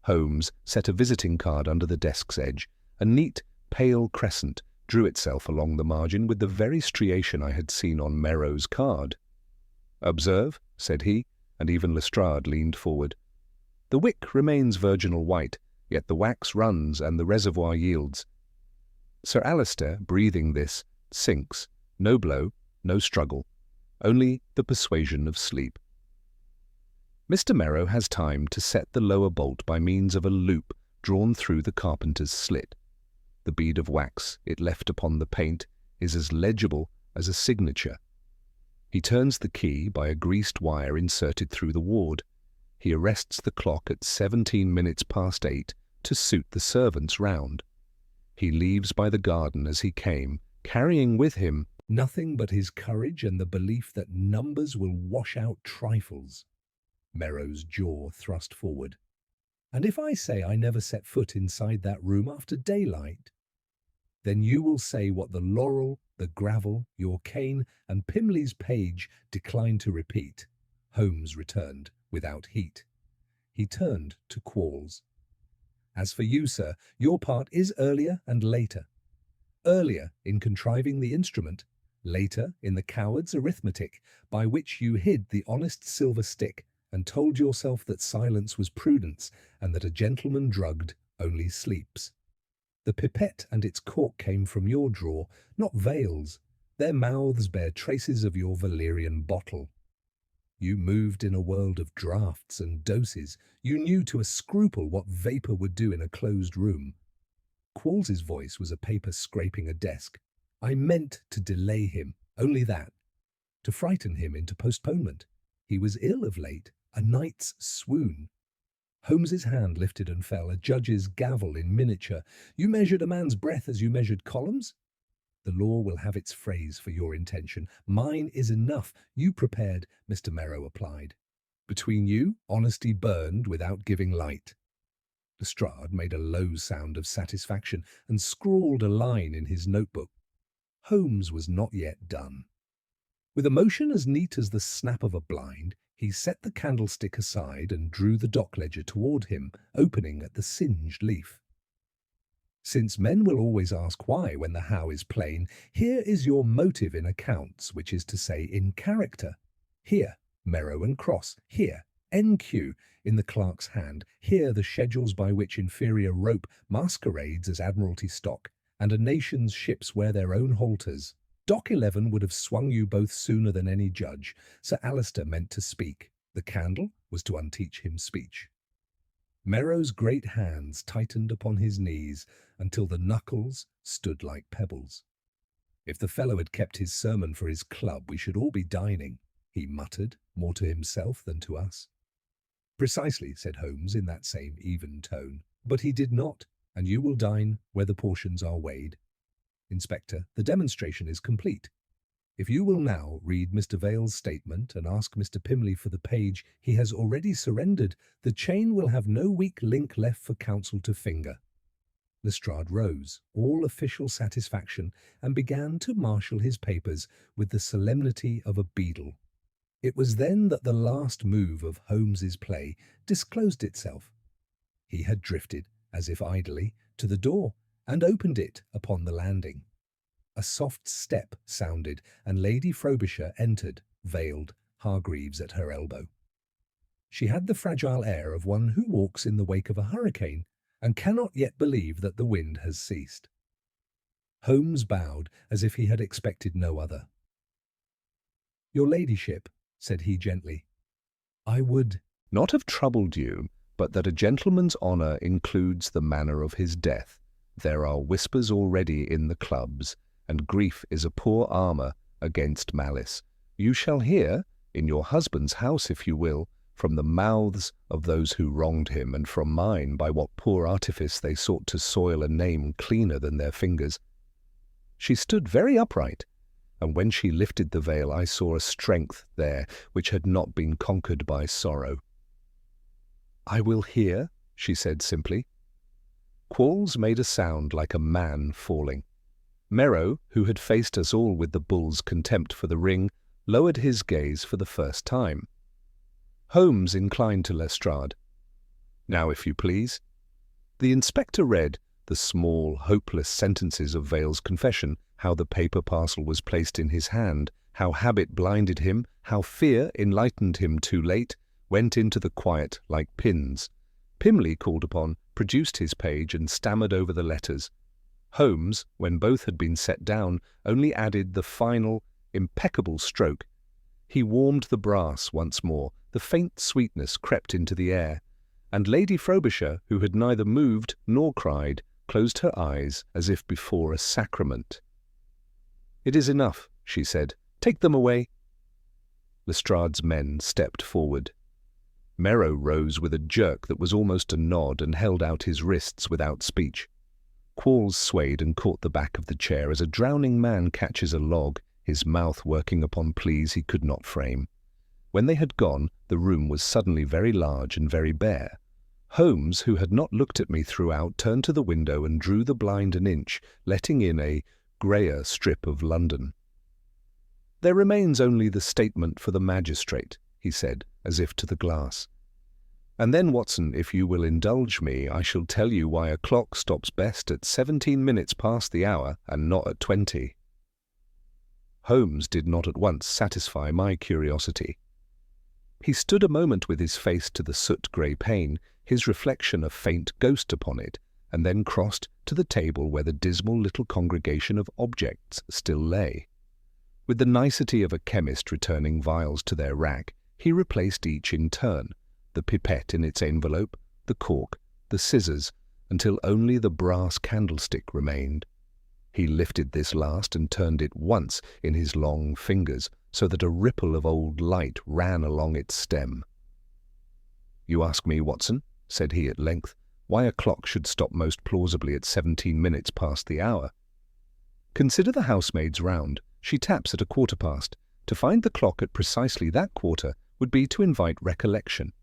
Holmes set a visiting card under the desk's edge. A neat, pale crescent drew itself along the margin with the very striation I had seen on Merrow's card. "Observe," said he, and even Lestrade leaned forward. "The wick remains virginal white, yet the wax runs and the reservoir yields." Sir Alister, breathing this, sinks. No blow, no struggle, only the persuasion of sleep. Mr. Merrow has time to set the lower bolt by means of a loop drawn through the carpenter's slit. The bead of wax it left upon the paint is as legible as a signature. He turns the key by a greased wire inserted through the ward. He arrests the clock at 17 minutes past 8 to suit the servants round. He leaves by the garden as he came, carrying with him nothing but his courage and the belief that numbers will wash out trifles. Merrow's jaw thrust forward. "And if I say I never set foot inside that room after daylight, then you will say what the laurel, the gravel, your cane, and Pimley's page declined to repeat." Holmes returned, without heat. He turned to Quarles. "As for you, sir, your part is earlier and later. Earlier in contriving the instrument, later in the coward's arithmetic, by which you hid the honest silver stick and told yourself that silence was prudence and that a gentleman drugged only sleeps. The pipette and its cork came from your drawer, not Vale's. Their mouths bear traces of your valerian bottle. You moved in a world of draughts and doses. You knew to a scruple what vapour would do in a closed room." Quarles's voice was a paper scraping a desk. "I meant to delay him, only that. To frighten him into postponement. He was ill of late, a night's swoon." Holmes's hand lifted and fell, a judge's gavel in miniature. "You measured a man's breath as you measured columns?" The law will have its phrase for your intention. Mine is enough. You prepared, Mr. Merrow applied. Between you, honesty burned without giving light. Lestrade made a low sound of satisfaction and scrawled a line in his notebook. Holmes was not yet done. With a motion as neat as the snap of a blind, he set the candlestick aside and drew the dock ledger toward him, opening at the singed leaf. Since men will always ask why when the how is plain, here is your motive in accounts, which is to say in character. Here, Merrow and Cross. Here, NQ in the clerk's hand. Here the schedules by which inferior rope masquerades as admiralty stock, and a nation's ships wear their own halters. Dock 11 would have swung you both sooner than any judge. Sir Alister meant to speak. The candle was to unteach him speech. Merrow's great hands tightened upon his knees until the knuckles stood like pebbles. If the fellow had kept his sermon for his club, we should all be dining, he muttered, more to himself than to us. Precisely, said Holmes in that same even tone. But he did not, and you will dine where the portions are weighed. Inspector, the demonstration is complete. If you will now read Mr. Vale's statement and ask Mr. Pimley for the page he has already surrendered, the chain will have no weak link left for counsel to finger. Lestrade rose, all official satisfaction, and began to marshal his papers with the solemnity of a beadle. It was then that the last move of Holmes's play disclosed itself. He had drifted, as if idly, to the door, and opened it upon the landing. A soft step sounded, and Lady Frobisher entered, veiled, Hargreaves at her elbow. She had the fragile air of one who walks in the wake of a hurricane, and cannot yet believe that the wind has ceased. Holmes bowed as if he had expected no other. "Your ladyship," said he gently, "I would not have troubled you, but that a gentleman's honour includes the manner of his death. There are whispers already in the clubs, and grief is a poor armour against malice. You shall hear, in your husband's house if you will, from the mouths of those who wronged him, and from mine, by what poor artifice they sought to soil a name cleaner than their fingers." She stood very upright, and when she lifted the veil I saw a strength there which had not been conquered by sorrow. "I will hear," she said simply. Quarles made a sound like a man falling. Merrow, who had faced us all with the bull's contempt for the ring, lowered his gaze for the first time. Holmes inclined to Lestrade. "Now, if you please." The inspector read the small, hopeless sentences of Vale's confession, how the paper parcel was placed in his hand, how habit blinded him, how fear enlightened him too late, went into the quiet like pins. Pimley, called upon, produced his page and stammered over the letters. Holmes, when both had been set down, only added the final, impeccable stroke. He warmed the brass once more, the faint sweetness crept into the air, and Lady Frobisher, who had neither moved nor cried, closed her eyes as if before a sacrament. "It is enough," she said. "Take them away." Lestrade's men stepped forward. Merrow rose with a jerk that was almost a nod and held out his wrists without speech. Quarles swayed and caught the back of the chair as a drowning man catches a log, his mouth working upon pleas he could not frame. When they had gone, the room was suddenly very large and very bare. Holmes, who had not looked at me throughout, turned to the window and drew the blind an inch, letting in a greyer strip of London. "There remains only the statement for the magistrate," he said, as if to the glass. "And then, Watson, if you will indulge me, I shall tell you why a clock stops best at 17 minutes past the hour and not at 20. Holmes did not at once satisfy my curiosity. He stood a moment with his face to the soot-grey pane, his reflection a faint ghost upon it, and then crossed to the table where the dismal little congregation of objects still lay. With the nicety of a chemist returning vials to their rack, he replaced each in turn, the pipette in its envelope, the cork, the scissors, until only the brass candlestick remained. He lifted this last and turned it once in his long fingers, so that a ripple of old light ran along its stem. "You ask me, Watson," said he at length, "why a clock should stop most plausibly at 17 minutes past the hour. Consider the housemaid's round. She taps at 1/4 past. To find the clock at precisely that quarter would be to invite recollection.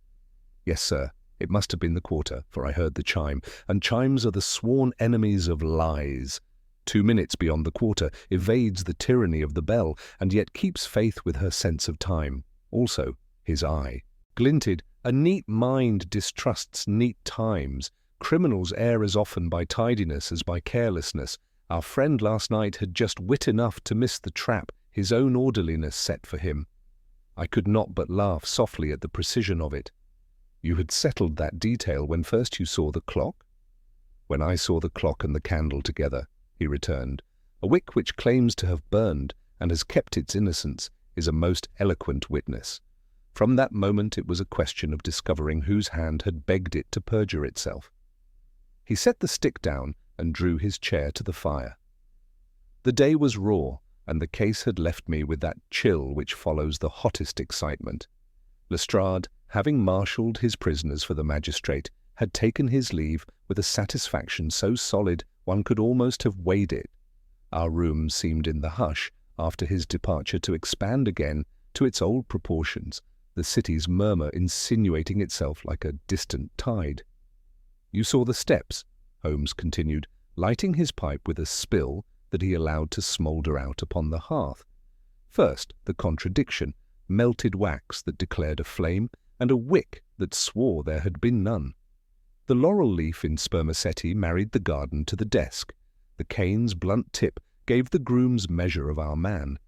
Yes, sir, it must have been the quarter, for I heard the chime, and chimes are the sworn enemies of lies. 2 minutes beyond the quarter evades the tyranny of the bell, and yet keeps faith with her sense of time. Also, his eye. Glinted, a neat mind distrusts neat times. Criminals err as often by tidiness as by carelessness. Our friend last night had just wit enough to miss the trap his own orderliness set for him. I could not but laugh softly at the precision of it. You had settled that detail when first you saw the clock? When I saw the clock and the candle together, he returned. A wick which claims to have burned and has kept its innocence is a most eloquent witness. From that moment it was a question of discovering whose hand had begged it to perjure itself. He set the stick down and drew his chair to the fire. The day was raw, and the case had left me with that chill which follows the hottest excitement. Lestrade, having marshalled his prisoners for the magistrate, had taken his leave with a satisfaction so solid one could almost have weighed it. Our room seemed in the hush, after his departure, to expand again to its old proportions, the city's murmur insinuating itself like a distant tide. You saw the steps, Holmes continued, lighting his pipe with a spill that he allowed to smoulder out upon the hearth. First, the contradiction, melted wax that declared a flame, and a wick that swore there had been none. The laurel leaf in spermaceti married the garden to the desk. The cane's blunt tip gave the groom's measure of our man.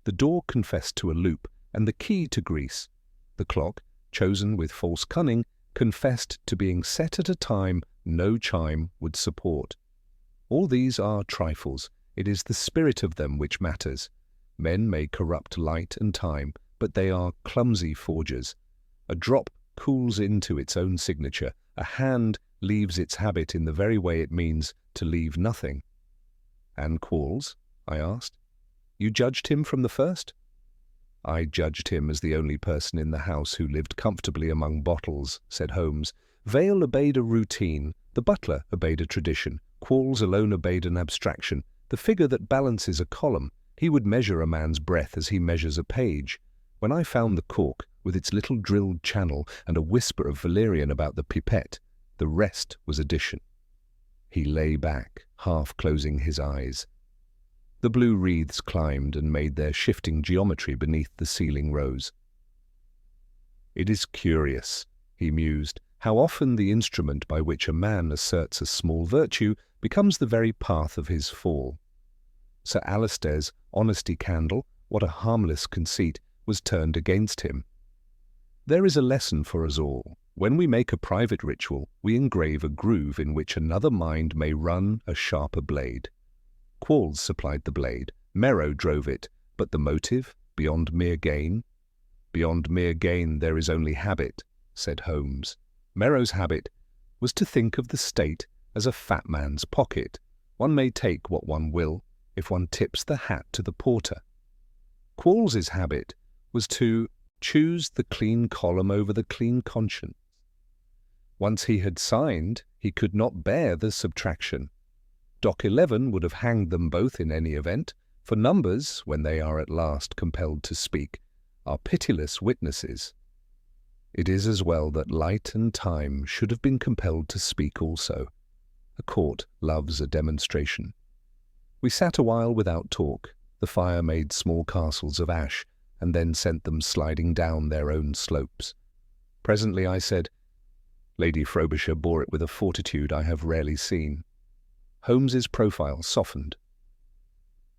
The door confessed to a loop, and the key to grease. The clock, chosen with false cunning, confessed to being set at a time no chime would support. All these are trifles. It is the spirit of them which matters. Men may corrupt light and time, but they are clumsy forgers. A drop cools into its own signature. A hand leaves its habit in the very way it means to leave nothing. And Quarles? I asked. You judged him from the first? I judged him as the only person in the house who lived comfortably among bottles, said Holmes. Vale obeyed a routine, the butler obeyed a tradition, Quarles alone obeyed an abstraction, the figure that balances a column. He would measure a man's breath as he measures a page. When I found the cork, with its little drilled channel and a whisper of valerian about the pipette, the rest was addition. He lay back, half closing his eyes. The blue wreaths climbed and made their shifting geometry beneath the ceiling rose. It is curious, he mused, how often the instrument by which a man asserts a small virtue becomes the very path of his fall. Sir Alister's honesty candle, what a harmless conceit, was turned against him. There is a lesson for us all. When we make a private ritual, we engrave a groove in which another mind may run a sharper blade. Quarles supplied the blade, Merrow drove it, but the motive, beyond mere gain? Beyond mere gain there is only habit, said Holmes. Merrow's habit was to think of the state as a fat man's pocket. One may take what one will, if one tips the hat to the porter. Quarles's habit was to choose the clean column over the clean conscience. Once he had signed, he could not bear the subtraction. Doc 11 would have hanged them both in any event, for numbers, when they are at last compelled to speak, are pitiless witnesses. It is as well that light and time should have been compelled to speak also. A court loves a demonstration. We sat a while without talk. The fire made small castles of ash, and then sent them sliding down their own slopes. Presently I said, Lady Frobisher bore it with a fortitude I have rarely seen. Holmes's profile softened.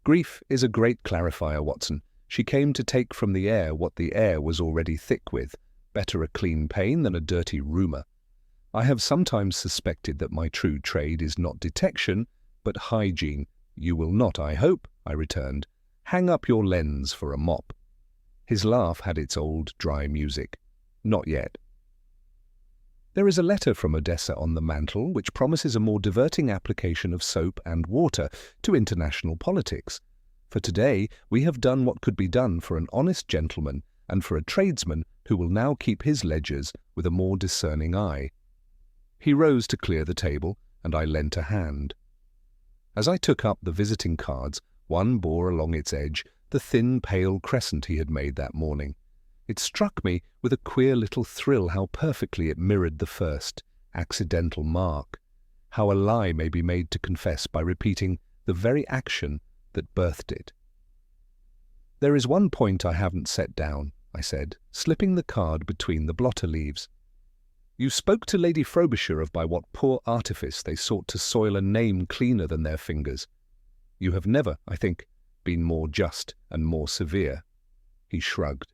Grief is a great clarifier, Watson. She came to take from the air what the air was already thick with. Better a clean pain than a dirty rumour. I have sometimes suspected that my true trade is not detection, but hygiene. You will not, I hope, I returned, hang up your lens for a mop. His laugh had its old dry music. Not yet. There is a letter from Odessa on the mantel which promises a more diverting application of soap and water to international politics. For today we have done what could be done for an honest gentleman and for a tradesman who will now keep his ledgers with a more discerning eye. He rose to clear the table, and I lent a hand. As I took up the visiting cards, One bore along its edge the thin, pale crescent he had made that morning. It struck me with a queer little thrill how perfectly it mirrored the first, accidental mark, how a lie may be made to confess by repeating the very action that birthed it. "There is one point I haven't set down," I said, slipping the card between the blotter leaves. "You spoke to Lady Frobisher of by what poor artifice they sought to soil a name cleaner than their fingers. You have never, I think, been more just and more severe." He shrugged.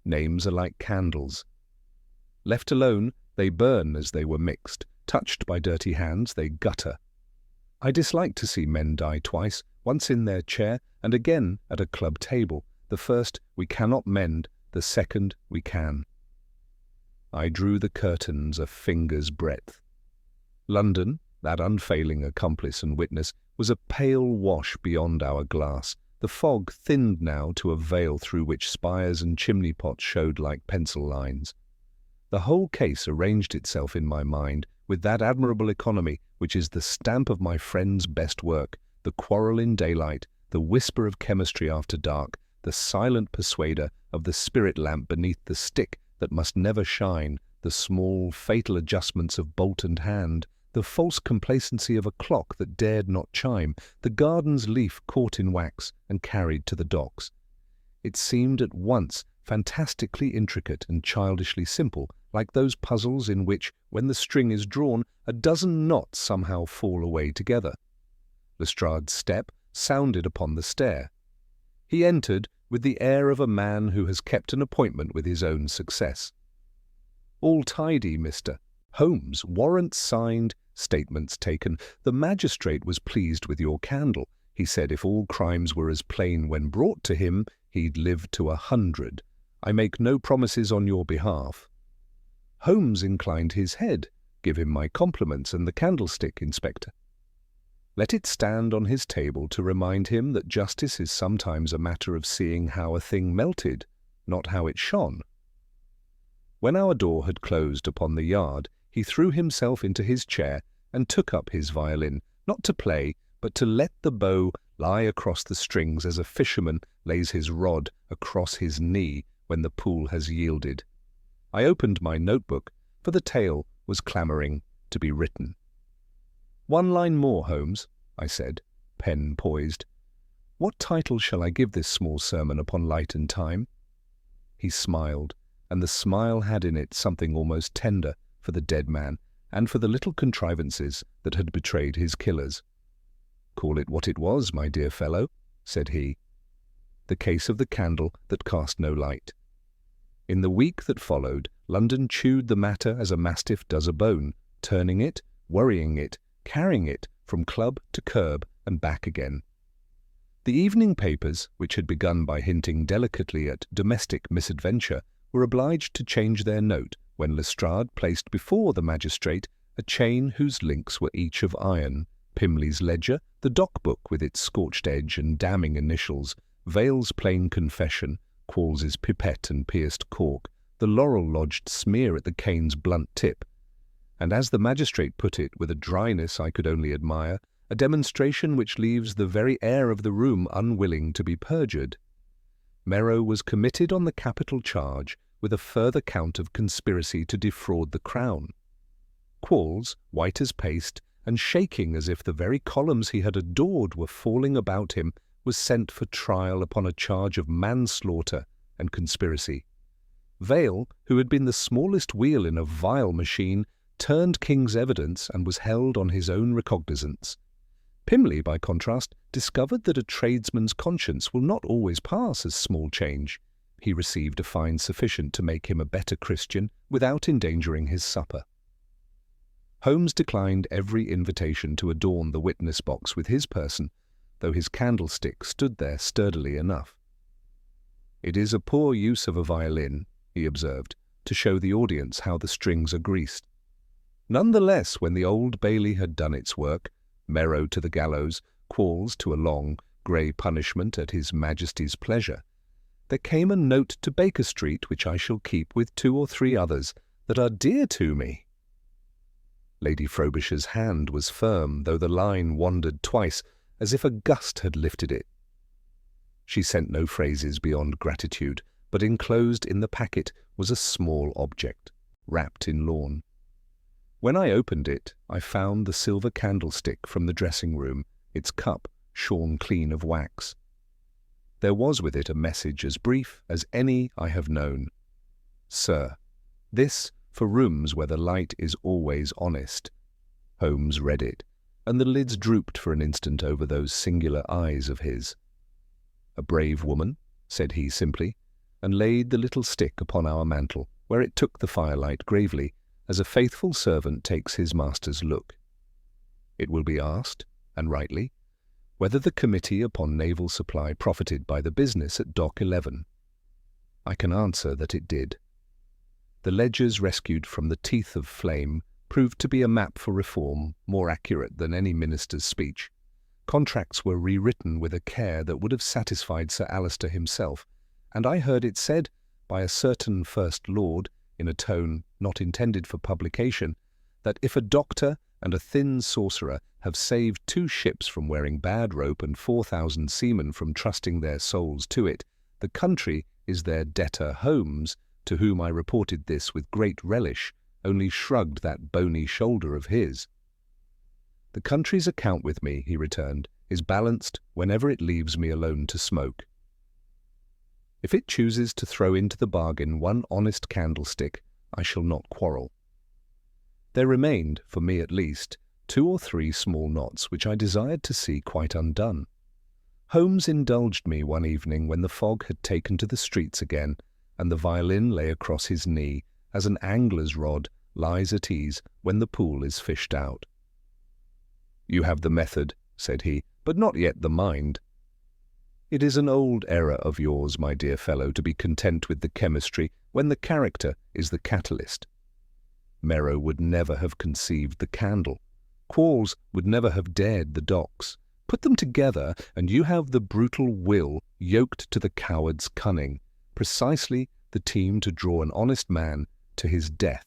"Names are like candles. Left alone, they burn as they were mixed. Touched by dirty hands, they gutter. I dislike to see men die twice, once in their chair and again at a club table. The first we cannot mend, the second we can." I drew the curtains a finger's breadth. London, that unfailing accomplice and witness, was a pale wash beyond our glass. The fog thinned now to a veil through which spires and chimney-pots showed like pencil lines. The whole case arranged itself in my mind with that admirable economy which is the stamp of my friend's best work, the quarrel in daylight, the whisper of chemistry after dark, the silent persuader of the spirit lamp beneath the stick that must never shine, the small, fatal adjustments of bolt and hand, the false complacency of a clock that dared not chime, the garden's leaf caught in wax and carried to the docks. It seemed at once fantastically intricate and childishly simple, like those puzzles in which, when the string is drawn, a dozen knots somehow fall away together. Lestrade's step sounded upon the stair. He entered with the air of a man who has kept an appointment with his own success. "All tidy, Mr. Holmes, warrants signed, statements taken. The magistrate was pleased with your candle. He said if all crimes were as plain when brought to him, he'd live to 100. I make no promises on your behalf." Holmes inclined his head. "Give him my compliments and the candlestick, Inspector." Let it stand on his table to remind him that justice is sometimes a matter of seeing how a thing melted, not how it shone. When our door had closed upon the yard, he threw himself into his chair and took up his violin, not to play, but to let the bow lie across the strings as a fisherman lays his rod across his knee when the pool has yielded. I opened my notebook, for the tale was clamouring to be written. "One line more, Holmes," I said, pen poised. "What title shall I give this small sermon upon light and time?" He smiled, and the smile had in it something almost tender for the dead man and for the little contrivances that had betrayed his killers. "Call it what it was, my dear fellow," said he. "The case of the candle that cast no light." In the week that followed, London chewed the matter as a mastiff does a bone, turning it, worrying it, carrying it from club to curb and back again. The evening papers, which had begun by hinting delicately at domestic misadventure, were obliged to change their note when Lestrade placed before the magistrate a chain whose links were each of iron, Pimley's ledger, the dock-book with its scorched edge and damning initials, Vale's plain confession, Qualls's pipette and pierced cork, the laurel-lodged smear at the cane's blunt tip, and as the magistrate put it with a dryness I could only admire, a demonstration which leaves the very air of the room unwilling to be perjured. Merrow was committed on the capital charge with a further count of conspiracy to defraud the Crown. Qualls, white as paste, and shaking as if the very columns he had adored were falling about him, was sent for trial upon a charge of manslaughter and conspiracy. Vale, who had been the smallest wheel in a vile machine, turned King's evidence and was held on his own recognizance. Pimley, by contrast, discovered that a tradesman's conscience will not always pass as small change. He received a fine sufficient to make him a better Christian without endangering his supper. Holmes declined every invitation to adorn the witness box with his person, though his candlestick stood there sturdily enough. "It is a poor use of a violin," he observed, "to show the audience how the strings are greased." None the less, when the Old Bailey had done its work, Merrow to the gallows, Qualls to a long, grey punishment at His Majesty's pleasure, there came a note to Baker Street which I shall keep with 2 or 3 others that are dear to me. Lady Frobisher's hand was firm, though the line wandered twice, as if a gust had lifted it. She sent no phrases beyond gratitude, but enclosed in the packet was a small object, wrapped in lawn. When I opened it, I found the silver candlestick from the dressing-room, its cup shorn clean of wax. There was with it a message as brief as any I have known. Sir, this for rooms where the light is always honest. Holmes read it, and the lids drooped for an instant over those singular eyes of his. A brave woman, said he simply, and laid the little stick upon our mantel, where it took the firelight gravely, as a faithful servant takes his master's look. It will be asked, and rightly, whether the Committee upon Naval Supply profited by the business at Dock 11. I can answer that it did. The ledgers rescued from the teeth of flame proved to be a map for reform more accurate than any minister's speech. Contracts were rewritten with a care that would have satisfied Sir Alister himself, and I heard it said by a certain First Lord, in a tone not intended for publication, that if a doctor and a thin sorcerer have saved 2 ships from wearing bad rope and 4,000 seamen from trusting their souls to it, the country is their debtor. Holmes, to whom I reported this with great relish, only shrugged that bony shoulder of his. The country's account with me, he returned, is balanced whenever it leaves me alone to smoke. If it chooses to throw into the bargain 1 honest candlestick, I shall not quarrel. There remained, for me at least, 2 or 3 small knots which I desired to see quite undone. Holmes indulged me one evening when the fog had taken to the streets again, and the violin lay across his knee, as an angler's rod lies at ease when the pool is fished out. "You have the method," said he, "but not yet the mind. It is an old error of yours, my dear fellow, to be content with the chemistry when the character is the catalyst. Merrow would never have conceived the candle. Quarles would never have dared the docks. Put them together, and you have the brutal will yoked to the coward's cunning, precisely the team to draw an honest man to his death.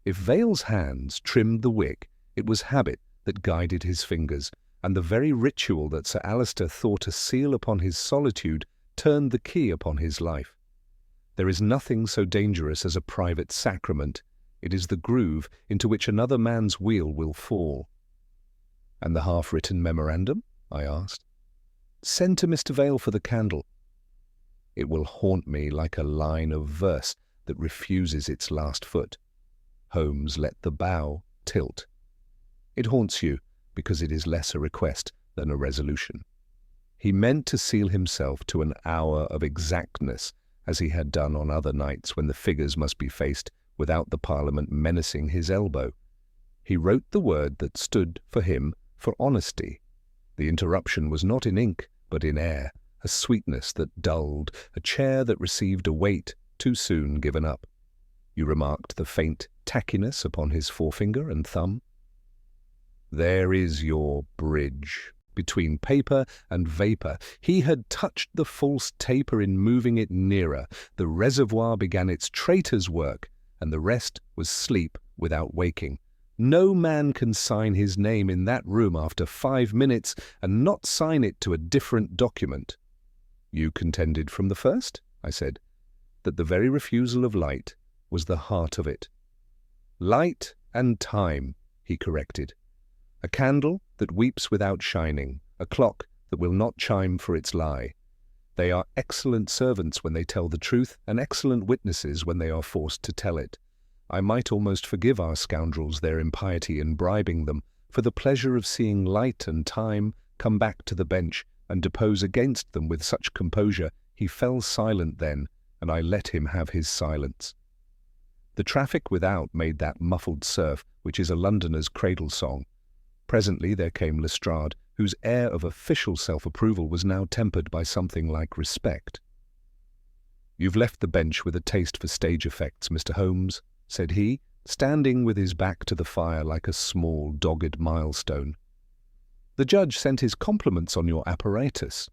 If Vale's hands trimmed the wick, it was habit that guided his fingers, and the very ritual that Sir Alister thought a seal upon his solitude turned the key upon his life. There is nothing so dangerous as a private sacrament. It is the groove into which another man's wheel will fall." "And the half-written memorandum?" I asked. "Send to Mr. Vale for the candle. It will haunt me like a line of verse that refuses its last foot." Holmes let the bow tilt. "It haunts you because it is less a request than a resolution." He meant to seal himself to an hour of exactness, as he had done on other nights when the figures must be faced without the Parliament menacing his elbow. He wrote the word that stood for him for honesty. The interruption was not in ink, but in air, a sweetness that dulled, a chair that received a weight too soon given up. You remarked the faint tackiness upon his forefinger and thumb. There is your bridge. Between paper and vapour, he had touched the false taper in moving it nearer. The reservoir began its traitor's work, and the rest was sleep without waking. No man can sign his name in that room after 5 minutes and not sign it to a different document. You contended from the first, I said, that the very refusal of light was the heart of it. Light and time, he corrected. A candle that weeps without shining, a clock that will not chime for its lie. They are excellent servants when they tell the truth, and excellent witnesses when they are forced to tell it. I might almost forgive our scoundrels their impiety in bribing them, for the pleasure of seeing light and time come back to the bench and depose against them with such composure. He fell silent then, and I let him have his silence. The traffic without made that muffled surf which is a Londoner's cradle song. Presently there came Lestrade, whose air of official self-approval was now tempered by something like respect. "You've left the bench with a taste for stage effects, Mr. Holmes," said he, standing with his back to the fire like a small, dogged milestone. "The judge sent his compliments on your apparatus."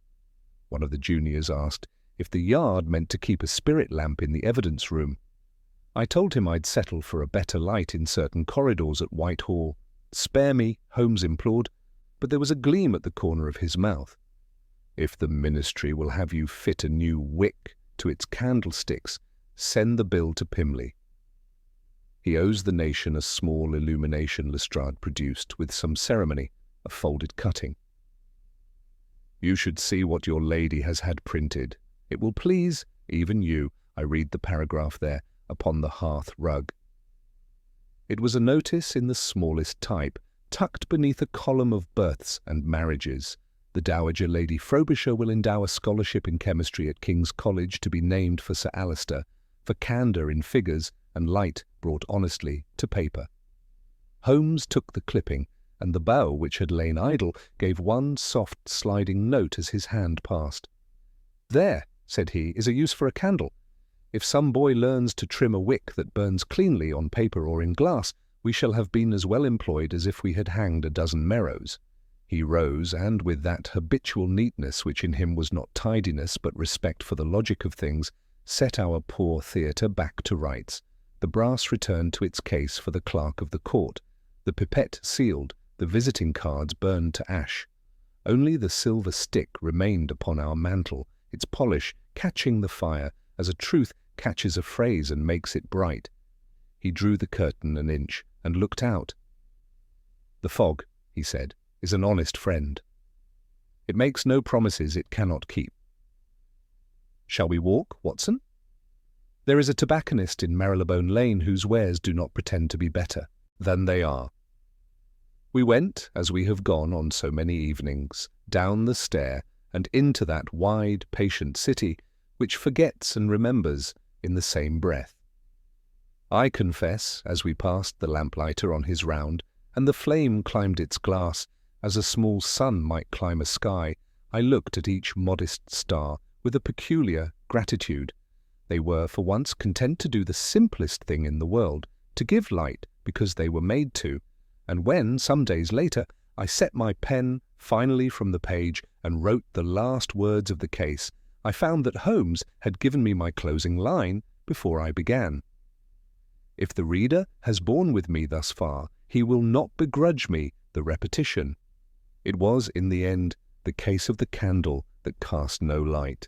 One of the juniors asked if the yard meant to keep a spirit lamp in the evidence room. I told him I'd settle for a better light in certain corridors at Whitehall. "Spare me," Holmes implored. but there was a gleam at the corner of his mouth. "If the ministry will have you fit a new wick to its candlesticks, send the bill to Pimley." He owes the nation a small illumination Lestrade produced with some ceremony, a folded cutting. "You should see what your lady has had printed. It will please even you." I read the paragraph there, upon the hearth rug. It was a notice in the smallest type, tucked beneath a column of births and marriages. "The Dowager Lady Frobisher will endow a scholarship in chemistry at King's College to be named for Sir Alister, for candour in figures and light brought honestly to paper." Holmes took the clipping, and the bow, which had lain idle, gave one soft sliding note as his hand passed. "There," said he, "is a use for a candle. If some boy learns to trim a wick that burns cleanly on paper or in glass, we shall have been as well employed as if we had hanged a dozen Merrows." He rose, and with that habitual neatness which in him was not tidiness but respect for the logic of things, set our poor theatre back to rights. The brass returned to its case for the clerk of the court, the pipette sealed, the visiting cards burned to ash. Only the silver stick remained upon our mantle, its polish catching the fire, as a truth catches a phrase and makes it bright. He drew the curtain an inch and looked out. "The fog," he said, "is an honest friend. It makes no promises it cannot keep. Shall we walk, Watson? There is a tobacconist in Marylebone Lane whose wares do not pretend to be better than they are." We went, as we have gone on so many evenings, down the stair and into that wide, patient city which forgets and remembers in the same breath. I confess, as we passed the lamplighter on his round, and the flame climbed its glass, as a small sun might climb a sky, I looked at each modest star with a peculiar gratitude. They were for once content to do the simplest thing in the world, to give light because they were made to, and when, some days later, I set my pen finally from the page and wrote the last words of the case, I found that Holmes had given me my closing line before I began. If the reader has borne with me thus far, he will not begrudge me the repetition. It was, in the end, the case of the candle that cast no light.